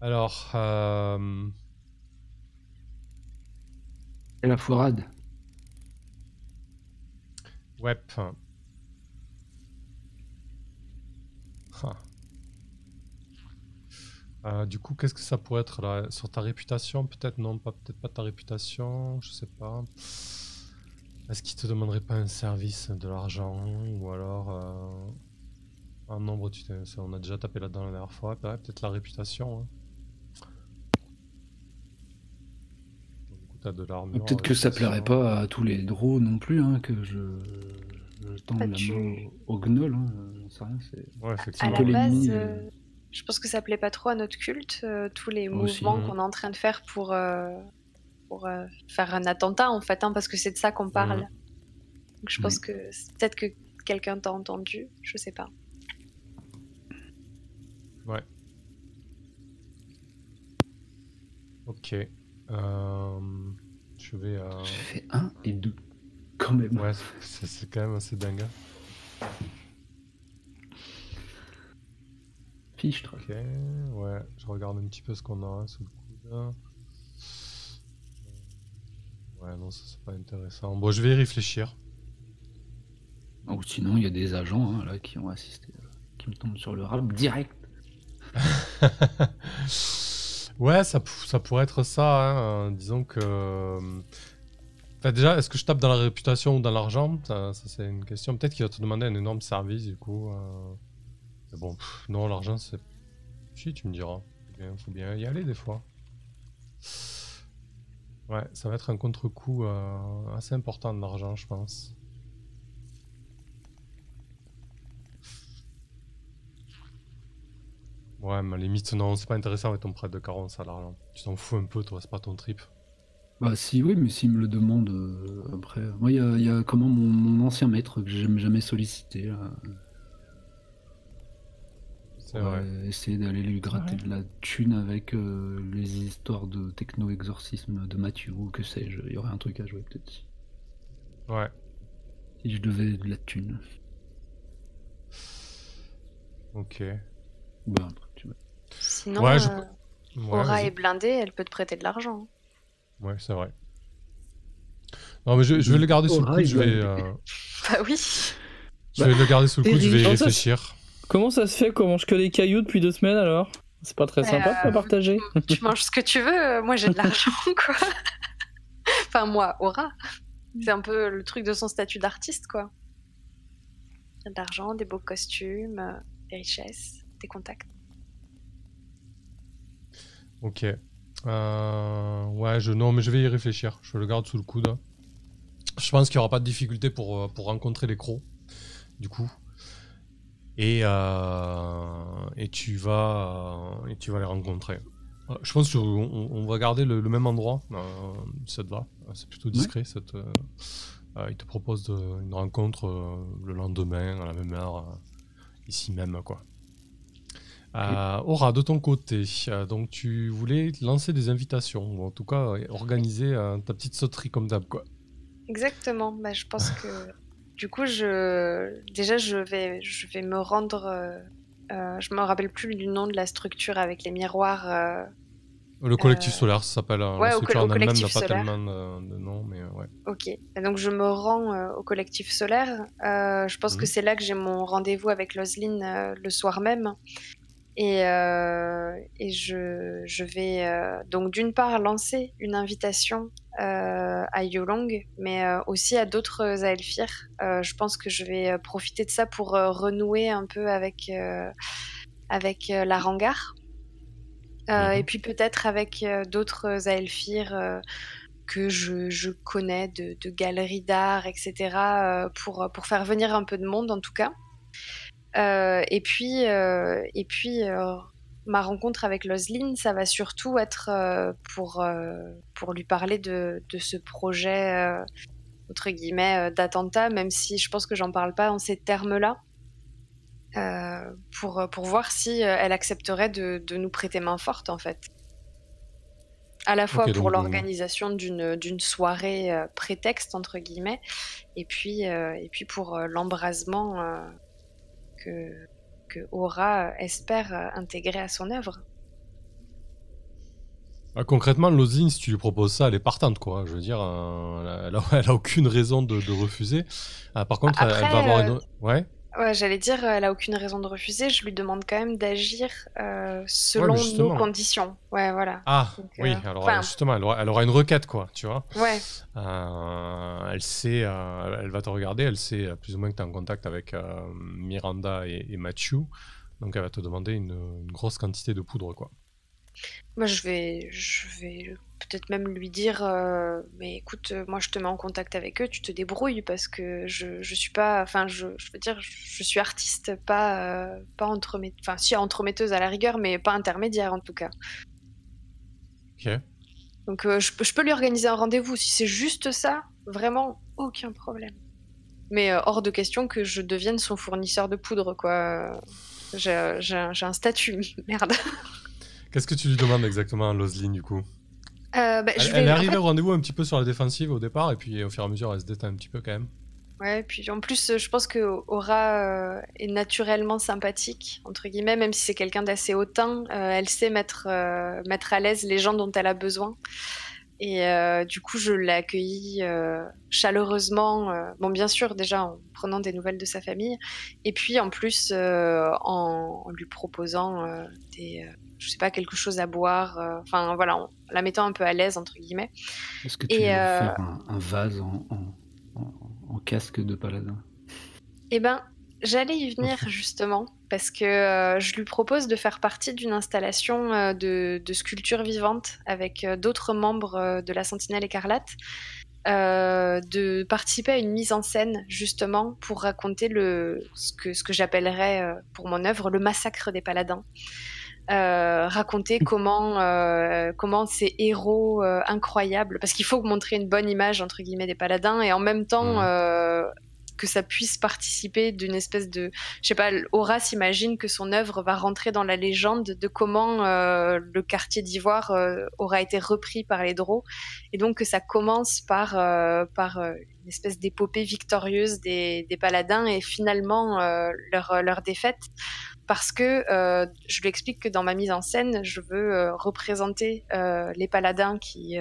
Alors, et la fourrade. Ouais. Du coup, qu'est-ce que ça pourrait être là? Sur ta réputation, peut-être? Non, peut-être pas ta réputation, je sais pas. Est-ce qu'il te demanderait pas un service, de l'argent? Ou alors un nombre, on a déjà tapé là-dedans la dernière fois, peut-être la réputation. Hein. Du coup, t'as de l'armure. Peut-être que ça plairait pas à tous les drôles non plus, hein, que je tends la main au gnoll, hein, j'en sais rien. Ouais, effectivement. À la base, je pense que ça plaît pas trop à notre culte, tous les mouvements qu'on est en train de faire pour faire un attentat en fait, hein, parce que c'est de ça qu'on parle. Donc je pense que peut-être que quelqu'un t'a entendu, je sais pas. Ouais. Ok. Je vais... J'ai fait 1 et 2, quand même. Ouais, c'est quand même assez dingue. Fichtre. Ok, ouais, je regarde un petit peu ce qu'on a sous le coude. Ouais, non, ça c'est pas intéressant. Bon, je vais y réfléchir. Ou sinon, il y a des agents là qui ont assisté, qui me tombent sur le rap direct. Ouais, ça pourrait être ça. Hein. Disons que... Enfin, déjà, est-ce que je tape dans la réputation ou dans l'argent? Ça c'est une question. Peut-être qu'il va te demander un énorme service, du coup. Mais bon, non, l'argent, c'est... Si, tu me diras. Faut bien y aller, des fois. Ouais, ça va être un contre-coup assez important de l'argent, je pense. Ouais, mais limite, non, c'est pas intéressant avec ton prêt de carence à l'argent. Tu t'en fous un peu, toi, c'est pas ton trip. Bah si, oui, mais s'il me le demande après... Moi, il y a comment mon ancien maître que j'ai jamais sollicité. essayer d'aller lui gratter de la thune avec les histoires de techno-exorcisme de Mathieu ou que sais-je. Il y aurait un truc à jouer peut-être. Ouais. Si je devais de la thune. Ok. Bah, après, tu vois. Sinon, Aura est blindée, elle peut te prêter de l'argent. Ouais, c'est vrai. Non, mais je vais le garder sous le coude, je vais... Bah oui. Je vais le garder sous le coude, je vais y réfléchir. Comment ça se fait qu'on mange que des cailloux depuis 2 semaines alors? C'est pas très sympa de pas partager. Tu manges ce que tu veux, moi j'ai de l'argent quoi. Enfin moi, Aura. C'est un peu le truc de son statut d'artiste quoi. Il y a de l'argent, des beaux costumes, des richesses, des contacts. Ok. Non, mais je vais y réfléchir. Je le garde sous le coude. Je pense qu'il n'y aura pas de difficulté pour rencontrer les crocs, du coup. Et tu vas les rencontrer. Je pense qu'on va garder le même endroit, si ça te va. C'est plutôt discret. Il te propose une rencontre le lendemain, à la même heure, ici même, quoi. Aura, de ton côté, donc tu voulais lancer des invitations, ou en tout cas organiser ta petite sauterie comme d'hab, quoi. Exactement, je pense que du coup je vais me rendre, je me rappelle plus du nom de la structure avec les miroirs. Le collectif solaire, ça s'appelle. La structure en elle-même n'a pas solaire. tellement de nom, mais ouais. Ok, donc je me rends au collectif solaire. Je pense que c'est là que j'ai mon rendez-vous avec Lozeline le soir même. Et je vais donc d'une part lancer une invitation à Yolong, mais aussi à d'autres Aelfir. Je pense que je vais profiter de ça pour renouer un peu avec la Rangar. Et puis peut-être avec d'autres Aelfir que je connais de galeries d'art, etc. Pour faire venir un peu de monde en tout cas. Et puis ma rencontre avec Lozeline, ça va surtout être pour lui parler de ce projet entre guillemets d'attentat, même si je pense que j'en parle pas en ces termes-là, pour voir si elle accepterait de nous prêter main forte en fait. À la fois pour l'organisation d'une soirée prétexte entre guillemets, et puis pour l'embrasement que Aura espère intégrer à son œuvre. Concrètement, Lozeline, si tu lui proposes ça, elle est partante, quoi. Je veux dire, elle a aucune raison de refuser. Par contre, après, elle va avoir une... Ouais, j'allais dire, elle a aucune raison de refuser. Je lui demande quand même d'agir selon nos conditions. Ouais, voilà. Ah, donc, oui, alors justement, elle aura une requête, quoi, tu vois. Ouais. Elle sait, elle va te regarder, elle sait plus ou moins que tu es en contact avec Miranda et Mathieu, donc elle va te demander une grosse quantité de poudre, quoi. Moi, je vais peut-être même lui dire mais écoute, moi je te mets en contact avec eux, tu te débrouilles parce que je suis pas, enfin je veux dire, je suis artiste, pas si entremetteuse à la rigueur, mais pas intermédiaire en tout cas. Ok. Donc je peux lui organiser un rendez-vous si c'est juste ça, vraiment aucun problème. Mais hors de question que je devienne son fournisseur de poudre, quoi. J'ai un statut, merde. Qu'est-ce que tu lui demandes exactement à Lozeline, du coup? Elle est arrivée au rendez-vous un petit peu sur la défensive au départ, et puis au fur et à mesure, elle se détend un petit peu quand même. Ouais, puis en plus, je pense que Aura est naturellement sympathique, entre guillemets, même si c'est quelqu'un d'assez hautain. Elle sait mettre à l'aise les gens dont elle a besoin. Et du coup, je l'ai accueillie chaleureusement. Bon, bien sûr, déjà en prenant des nouvelles de sa famille, et puis en plus en lui proposant je sais pas, quelque chose à boire. Enfin voilà, en la mettant un peu à l'aise entre guillemets. Est-ce que tu veux faire un vase en casque de paladin? Eh ben, j'allais y venir justement, parce que je lui propose de faire partie d'une installation de sculpture vivante avec d'autres membres de la Sentinelle Écarlate, de participer à une mise en scène justement pour raconter ce que j'appellerais pour mon œuvre le massacre des paladins. Raconter comment ces héros incroyables, parce qu'il faut montrer une bonne image entre guillemets des paladins, et en même temps que ça puisse participer d'une espèce de... Je sais pas, Horace imagine que son œuvre va rentrer dans la légende de comment le quartier d'Ivoire aura été repris par les Draux, et donc que ça commence par une espèce d'épopée victorieuse des paladins et finalement leur défaite. Parce que je lui explique que dans ma mise en scène, je veux représenter les paladins qui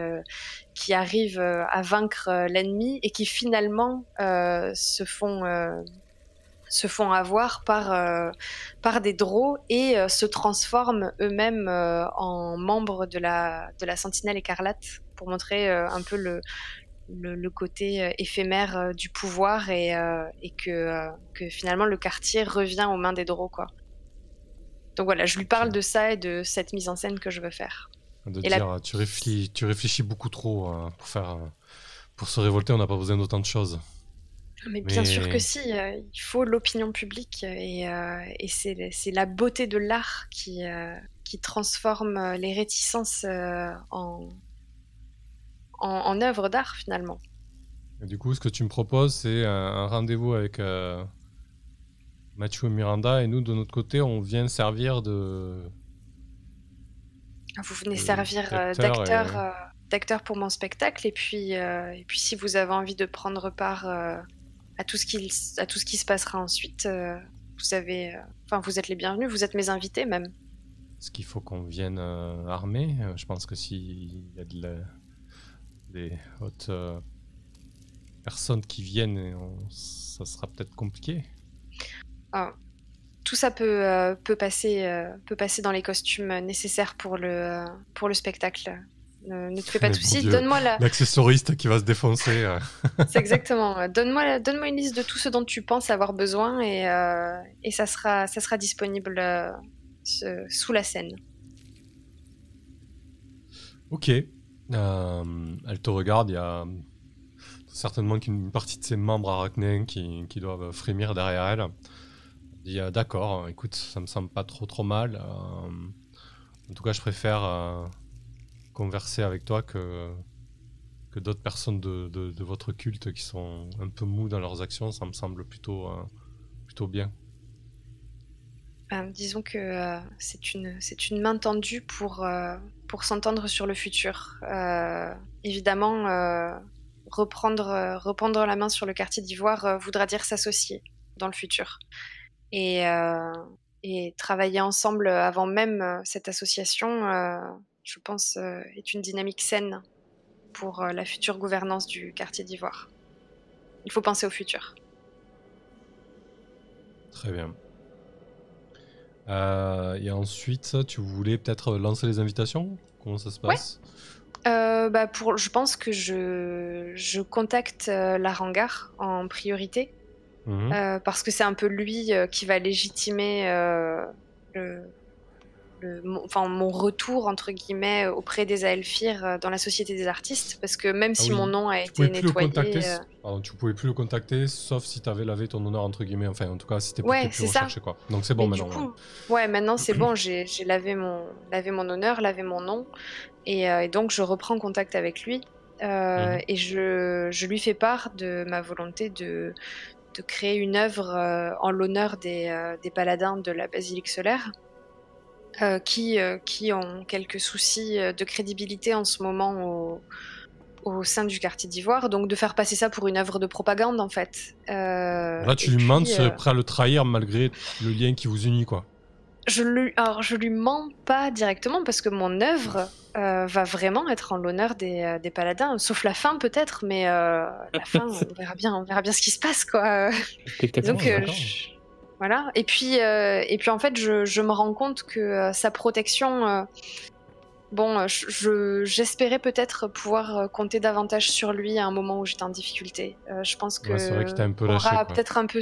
arrivent à vaincre l'ennemi et qui finalement se font avoir par des Draux et se transforment eux-mêmes en membres de la Sentinelle écarlate, pour montrer un peu le côté éphémère du pouvoir et que finalement le quartier revient aux mains des Draux, quoi. Donc voilà, je lui parle de ça et de cette mise en scène que je veux faire. Tu réfléchis beaucoup trop pour se révolter, on n'a pas besoin d'autant de choses. Mais bien sûr que si, il faut l'opinion publique et c'est la beauté de l'art qui transforme les réticences en œuvre d'art finalement. Et du coup, ce que tu me proposes, c'est un rendez-vous avec Mathieu et Miranda, et nous, de notre côté, on vient servir de... Vous venez servir d'acteur pour mon spectacle, et puis si vous avez envie de prendre part à tout ce qui se passera ensuite, vous êtes les bienvenus, vous êtes mes invités même. Est-ce qu'il faut qu'on vienne armé? Je pense que s'il y a des hautes personnes qui viennent, ça sera peut-être compliqué. Tout ça peut passer dans les costumes nécessaires pour le spectacle. Ne te fais pas de soucis. Donne-moi l'accessoriste qui va se défoncer. C'est exactement. Donne-moi une liste de tout ce dont tu penses avoir besoin et ça sera disponible sous la scène. Ok. Elle te regarde. Il y a certainement qu'une partie de ses membres arachnéens qui doivent frémir derrière elle. Elle dit d'accord, écoute, ça me semble pas trop mal. En tout cas, je préfère converser avec toi que d'autres personnes de votre culte qui sont un peu mous dans leurs actions. Ça me semble plutôt bien. Disons que c'est une main tendue pour s'entendre sur le futur. Évidemment, reprendre la main sur le quartier d'Ivoire voudra dire s'associer dans le futur. Et travailler ensemble avant même cette association, je pense, est une dynamique saine pour la future gouvernance du quartier d'Ivoire. Il faut penser au futur. Très bien. Et ensuite, tu voulais peut-être lancer les invitations? Comment ça se passe? Je pense que je contacte Larangar en priorité. Parce que c'est un peu lui qui va légitimer mon retour entre guillemets auprès des Aelfir dans la Société des Artistes, parce que même si mon nom a été nettoyé, tu pouvais plus le contacter sauf si tu avais lavé ton honneur entre guillemets, enfin en tout cas si t'es plus recherché quoi. Donc c'est bon maintenant. Maintenant c'est bon, j'ai lavé mon honneur, lavé mon nom et donc je reprends contact avec lui et je lui fais part de ma volonté de créer une œuvre en l'honneur des paladins de la basilique solaire qui ont quelques soucis de crédibilité en ce moment au sein du quartier d'Ivoire, donc de faire passer ça pour une œuvre de propagande en fait. Là tu lui demandes s'il est prêt à le trahir malgré le lien qui vous unit quoi. Je lui mens pas directement parce que mon œuvre va vraiment être en l'honneur des paladins, sauf la fin peut-être, mais la fin on verra bien ce qui se passe quoi. Donc voilà. Et puis en fait je me rends compte que sa protection, j'espérais peut-être pouvoir compter davantage sur lui à un moment où j'étais en difficulté. Je pense que c'est vrai qu'il t'a un peu lâché, peut-être un peu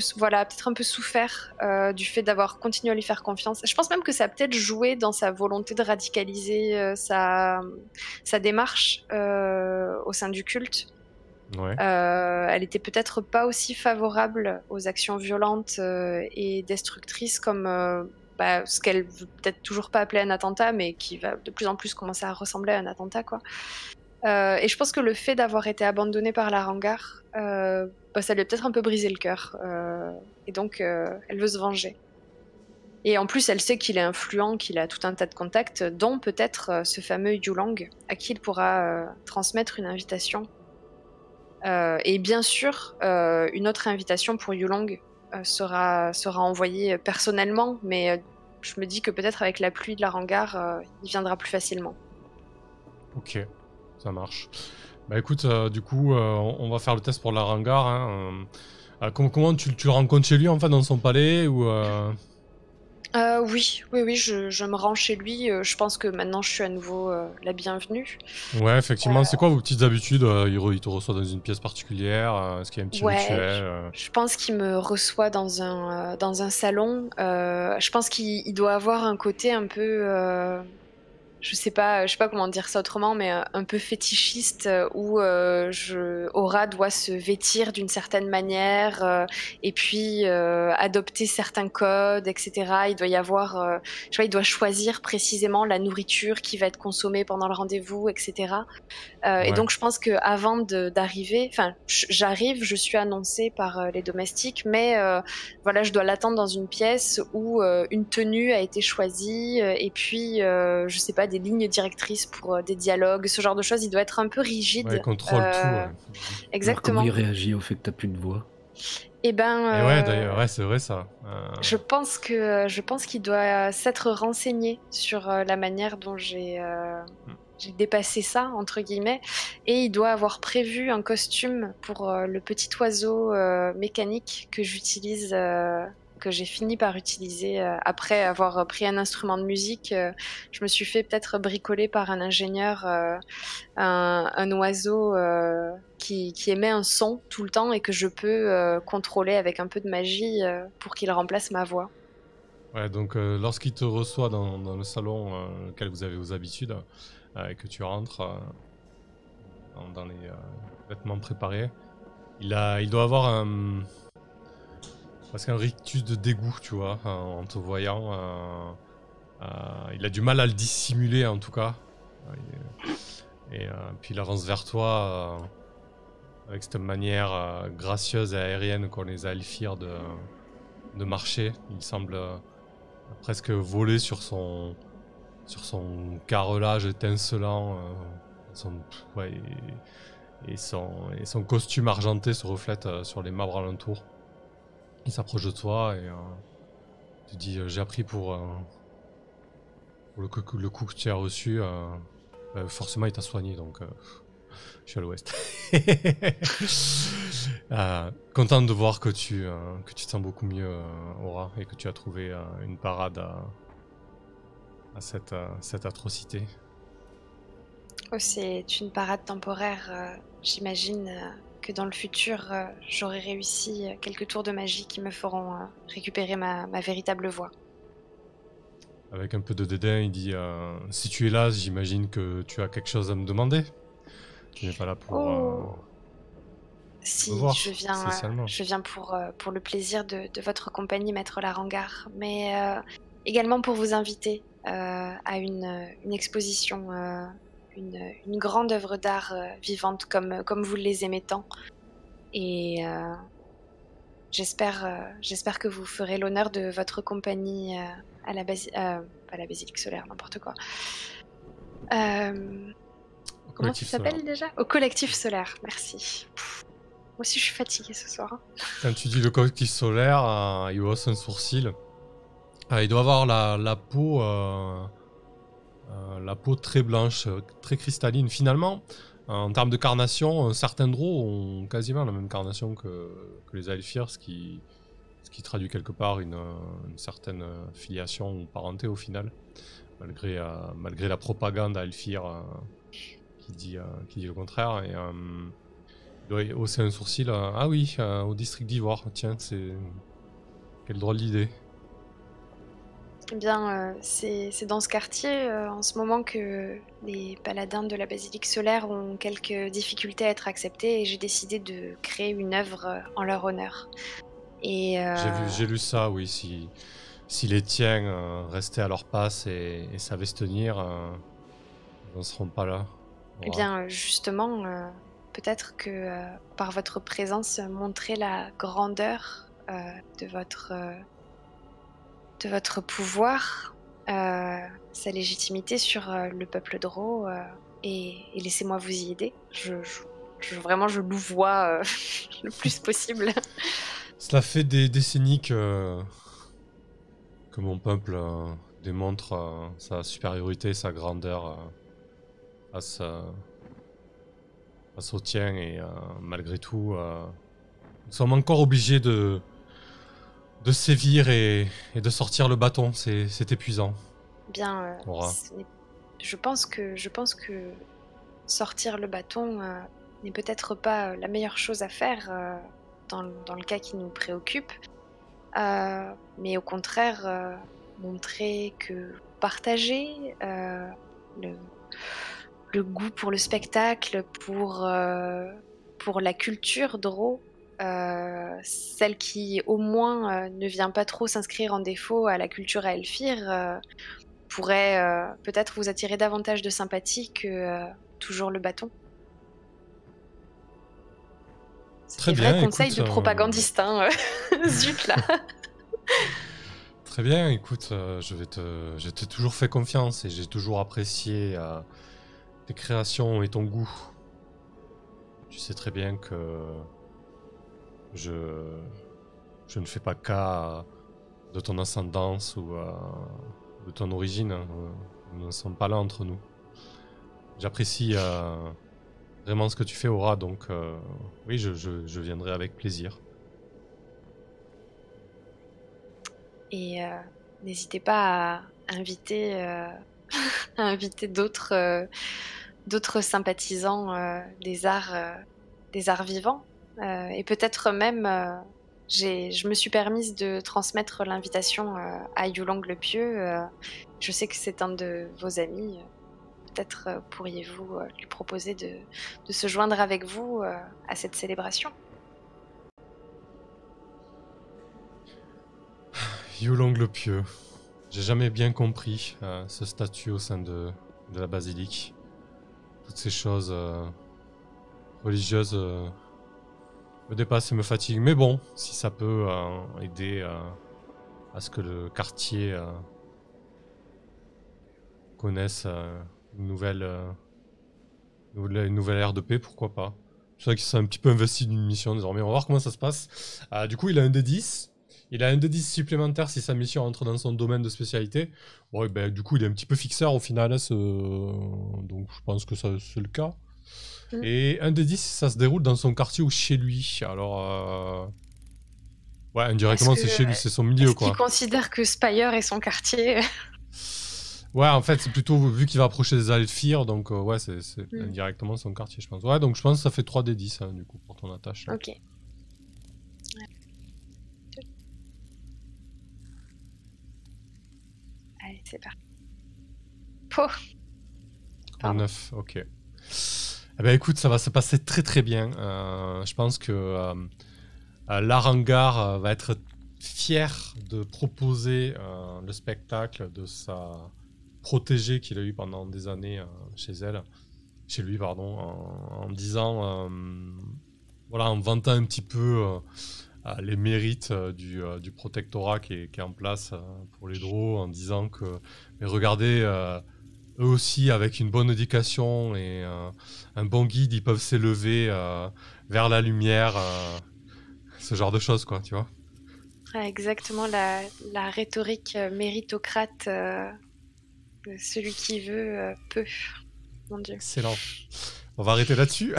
souffert du fait d'avoir continué à lui faire confiance. Je pense même que ça a peut-être joué dans sa volonté de radicaliser sa démarche au sein du culte. Ouais. Elle était peut-être pas aussi favorable aux actions violentes et destructrices comme ce qu'elle veut peut-être toujours pas appeler un attentat, mais qui va de plus en plus commencer à ressembler à un attentat, quoi. Et je pense que le fait d'avoir été abandonnée par la Rangar, ça lui a peut-être un peu brisé le cœur. Et donc, elle veut se venger. Et en plus, elle sait qu'il est influent, qu'il a tout un tas de contacts, dont peut-être ce fameux Yulang, à qui il pourra transmettre une invitation. Et bien sûr, une autre invitation pour Yulang sera envoyée personnellement, mais je me dis que peut-être avec la pluie de la Rangar, il viendra plus facilement. Ok, ça marche. Bah écoute, du coup, on va faire le test pour la Rangar. Hein. Comment tu le rencontres chez lui, en fait, dans son palais ou Oui, je me rends chez lui. Je pense que maintenant je suis à nouveau la bienvenue. Ouais, effectivement. C'est quoi vos petites habitudes? Il te reçoit dans une pièce particulière? Est-ce qu'il y a un petit rituel? Je pense qu'il me reçoit dans un salon. Je pense qu'il doit avoir un côté un peu je sais pas comment dire ça autrement, mais un peu fétichiste où Aura doit se vêtir d'une certaine manière et puis adopter certains codes, etc. Il doit y avoir, il doit choisir précisément la nourriture qui va être consommée pendant le rendez-vous, etc. Et donc je pense qu'avant d'arriver, j'arrive, je suis annoncée par les domestiques, mais voilà, je dois l'attendre dans une pièce où une tenue a été choisie et puis, je sais pas, des lignes directrices pour des dialogues, ce genre de choses. Il doit être un peu rigide. Ouais, il contrôle tout. Ouais. Exactement. Alors comment il réagit au fait que t'as plus de voix? Et ouais, d'ailleurs, ouais, c'est vrai ça. Je pense qu'il doit s'être renseigné sur la manière dont j'ai dépassé ça, entre guillemets, et il doit avoir prévu un costume pour le petit oiseau mécanique que j'utilise, que j'ai fini par utiliser après avoir pris un instrument de musique. Je me suis fait peut-être bricoler par un ingénieur un oiseau qui émet un son tout le temps et que je peux contrôler avec un peu de magie pour qu'il remplace ma voix. Ouais, donc lorsqu'il te reçoit dans le salon auquel vous avez vos habitudes et que tu rentres dans les vêtements préparés, il doit avoir presque un rictus de dégoût, tu vois, en te voyant. Il a du mal à le dissimuler en tout cas. Et puis il avance vers toi avec cette manière gracieuse et aérienne qu'ont les Aelfir de marcher. Il semble presque voler sur son carrelage étincelant. Et son costume argenté se reflète sur les marbres alentours. Il s'approche de toi et te dit j'ai appris pour le coup que tu as reçu. Forcément, il t'a soigné, donc je suis à l'ouest. Content de voir que tu te sens beaucoup mieux, Aura, et que tu as trouvé une parade à cette atrocité. Oh, c'est une parade temporaire. J'imagine que dans le futur, j'aurai réussi quelques tours de magie qui me feront récupérer ma véritable voix. Avec un peu de dédain, il dit si tu es là, j'imagine que tu as quelque chose à me demander. Tu n'es pas là pour. Si, voir, je viens pour le plaisir de votre compagnie, Maître la Rangar, mais également pour vous inviter à une exposition, une grande œuvre d'art vivante comme vous les aimez tant. Et j'espère que vous ferez l'honneur de votre compagnie à la pas la basilique solaire, n'importe quoi. Comment ça s'appelle déjà? Au collectif solaire, merci. Moi aussi je suis fatiguée ce soir. Hein. Quand tu dis le collectif solaire, il hausse un sourcil. Il doit avoir la peau très blanche, très cristalline. Finalement, en termes de carnation, certains Drow ont quasiment la même carnation que les Aelfir, ce qui traduit quelque part une certaine filiation ou parenté au final, malgré la propagande Aelfir qui dit le contraire. Et il doit hausser un sourcil. Ah oui, au district d'Ivoire. Tiens, quelle drôle d'idée. Eh bien, c'est dans ce quartier en ce moment que les paladins de la basilique solaire ont quelques difficultés à être acceptés et j'ai décidé de créer une œuvre en leur honneur. Et j'ai lu ça, oui. Si les tiens restaient à leur passe et savaient se tenir, ils n'en seront pas là. Eh bien, justement, peut-être que par votre présence, montrer la grandeur de votre pouvoir, sa légitimité sur le peuple Drow, et laissez-moi vous y aider. Vraiment, je louvoie le plus possible. Cela fait des décennies que mon peuple démontre sa supériorité, sa grandeur face au tien, et malgré tout, nous sommes encore obligés de sévir et de sortir le bâton. C'est épuisant. Bien, je pense que sortir le bâton n'est peut-être pas la meilleure chose à faire dans le cas qui nous préoccupe, mais au contraire, montrer que partager le goût pour le spectacle, pour la culture Drow, celle qui au moins ne vient pas trop s'inscrire en défaut à la culture Aelfir, pourrait peut-être vous attirer davantage de sympathie que toujours le bâton. Très bien. Vrai conseil de propagandiste, hein. Zut là. Très bien, écoute, je t'ai toujours fait confiance et j'ai toujours apprécié tes créations et ton goût. Tu sais très bien que je ne fais pas cas de ton ascendance ou de ton origine. Nous ne sommes pas là entre nous. J'apprécie vraiment ce que tu fais, Aura, donc oui, je viendrai avec plaisir. Et n'hésitez pas à inviter, d'autres sympathisants des arts vivants. Et peut-être même, je me suis permise de transmettre l'invitation à Yulong le Pieux. Je sais que c'est un de vos amis. Peut-être pourriez-vous lui proposer de se joindre avec vous à cette célébration. Yulong le Pieux. J'ai jamais bien compris ce statut au sein de la basilique. Toutes ces choses religieuses me dépassent et me fatiguent. Mais bon, si ça peut aider à ce que le quartier connaisse une nouvelle ère de paix, pourquoi pas. C'est vrai qu'il s'est un petit peu investi d'une mission désormais. On va voir comment ça se passe. Du coup, il a un D10. Il a un D10 supplémentaire si sa mission entre dans son domaine de spécialité. Bon, et ben, du coup, il est un petit peu fixeur au final. Donc, je pense que c'est le cas. Et un D10, ça se déroule dans son quartier ou chez lui. Alors, ouais, indirectement, c'est chez lui, c'est son milieu, quoi. Il considère que Spire est son quartier. Ouais, en fait, c'est plutôt vu qu'il va approcher des Aelfir, donc ouais, c'est indirectement son quartier, je pense. Ouais, donc je pense que ça fait 3 D10, hein, du coup, pour ton attache. Là. Ok. Allez, c'est parti. Oh. 9, ok. Eh ben écoute, ça va se passer très très bien. Je pense que l'Arangar va être fier de proposer le spectacle de sa protégée qu'il a eu pendant des années chez lui, pardon, en disant, voilà, en vantant un petit peu les mérites du protectorat qui est en place pour les Drow, en disant que, mais regardez, eux aussi, avec une bonne éducation et un bon guide, ils peuvent s'élever vers la lumière, ce genre de choses, quoi, tu vois. Exactement, la rhétorique méritocrate, celui qui veut peut. Mon Dieu. Excellent. On va arrêter là-dessus.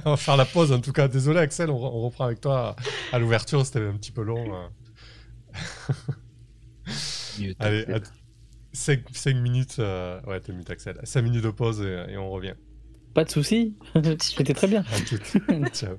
On va faire la pause, en tout cas. Désolé, Axel, on reprend avec toi à l'ouverture, c'était un petit peu long. Allez, 5 minutes. Ouais, t'es mute, Axel. 5 minutes de pause et on revient. Pas de soucis. C'était très bien. À toutes. Ciao.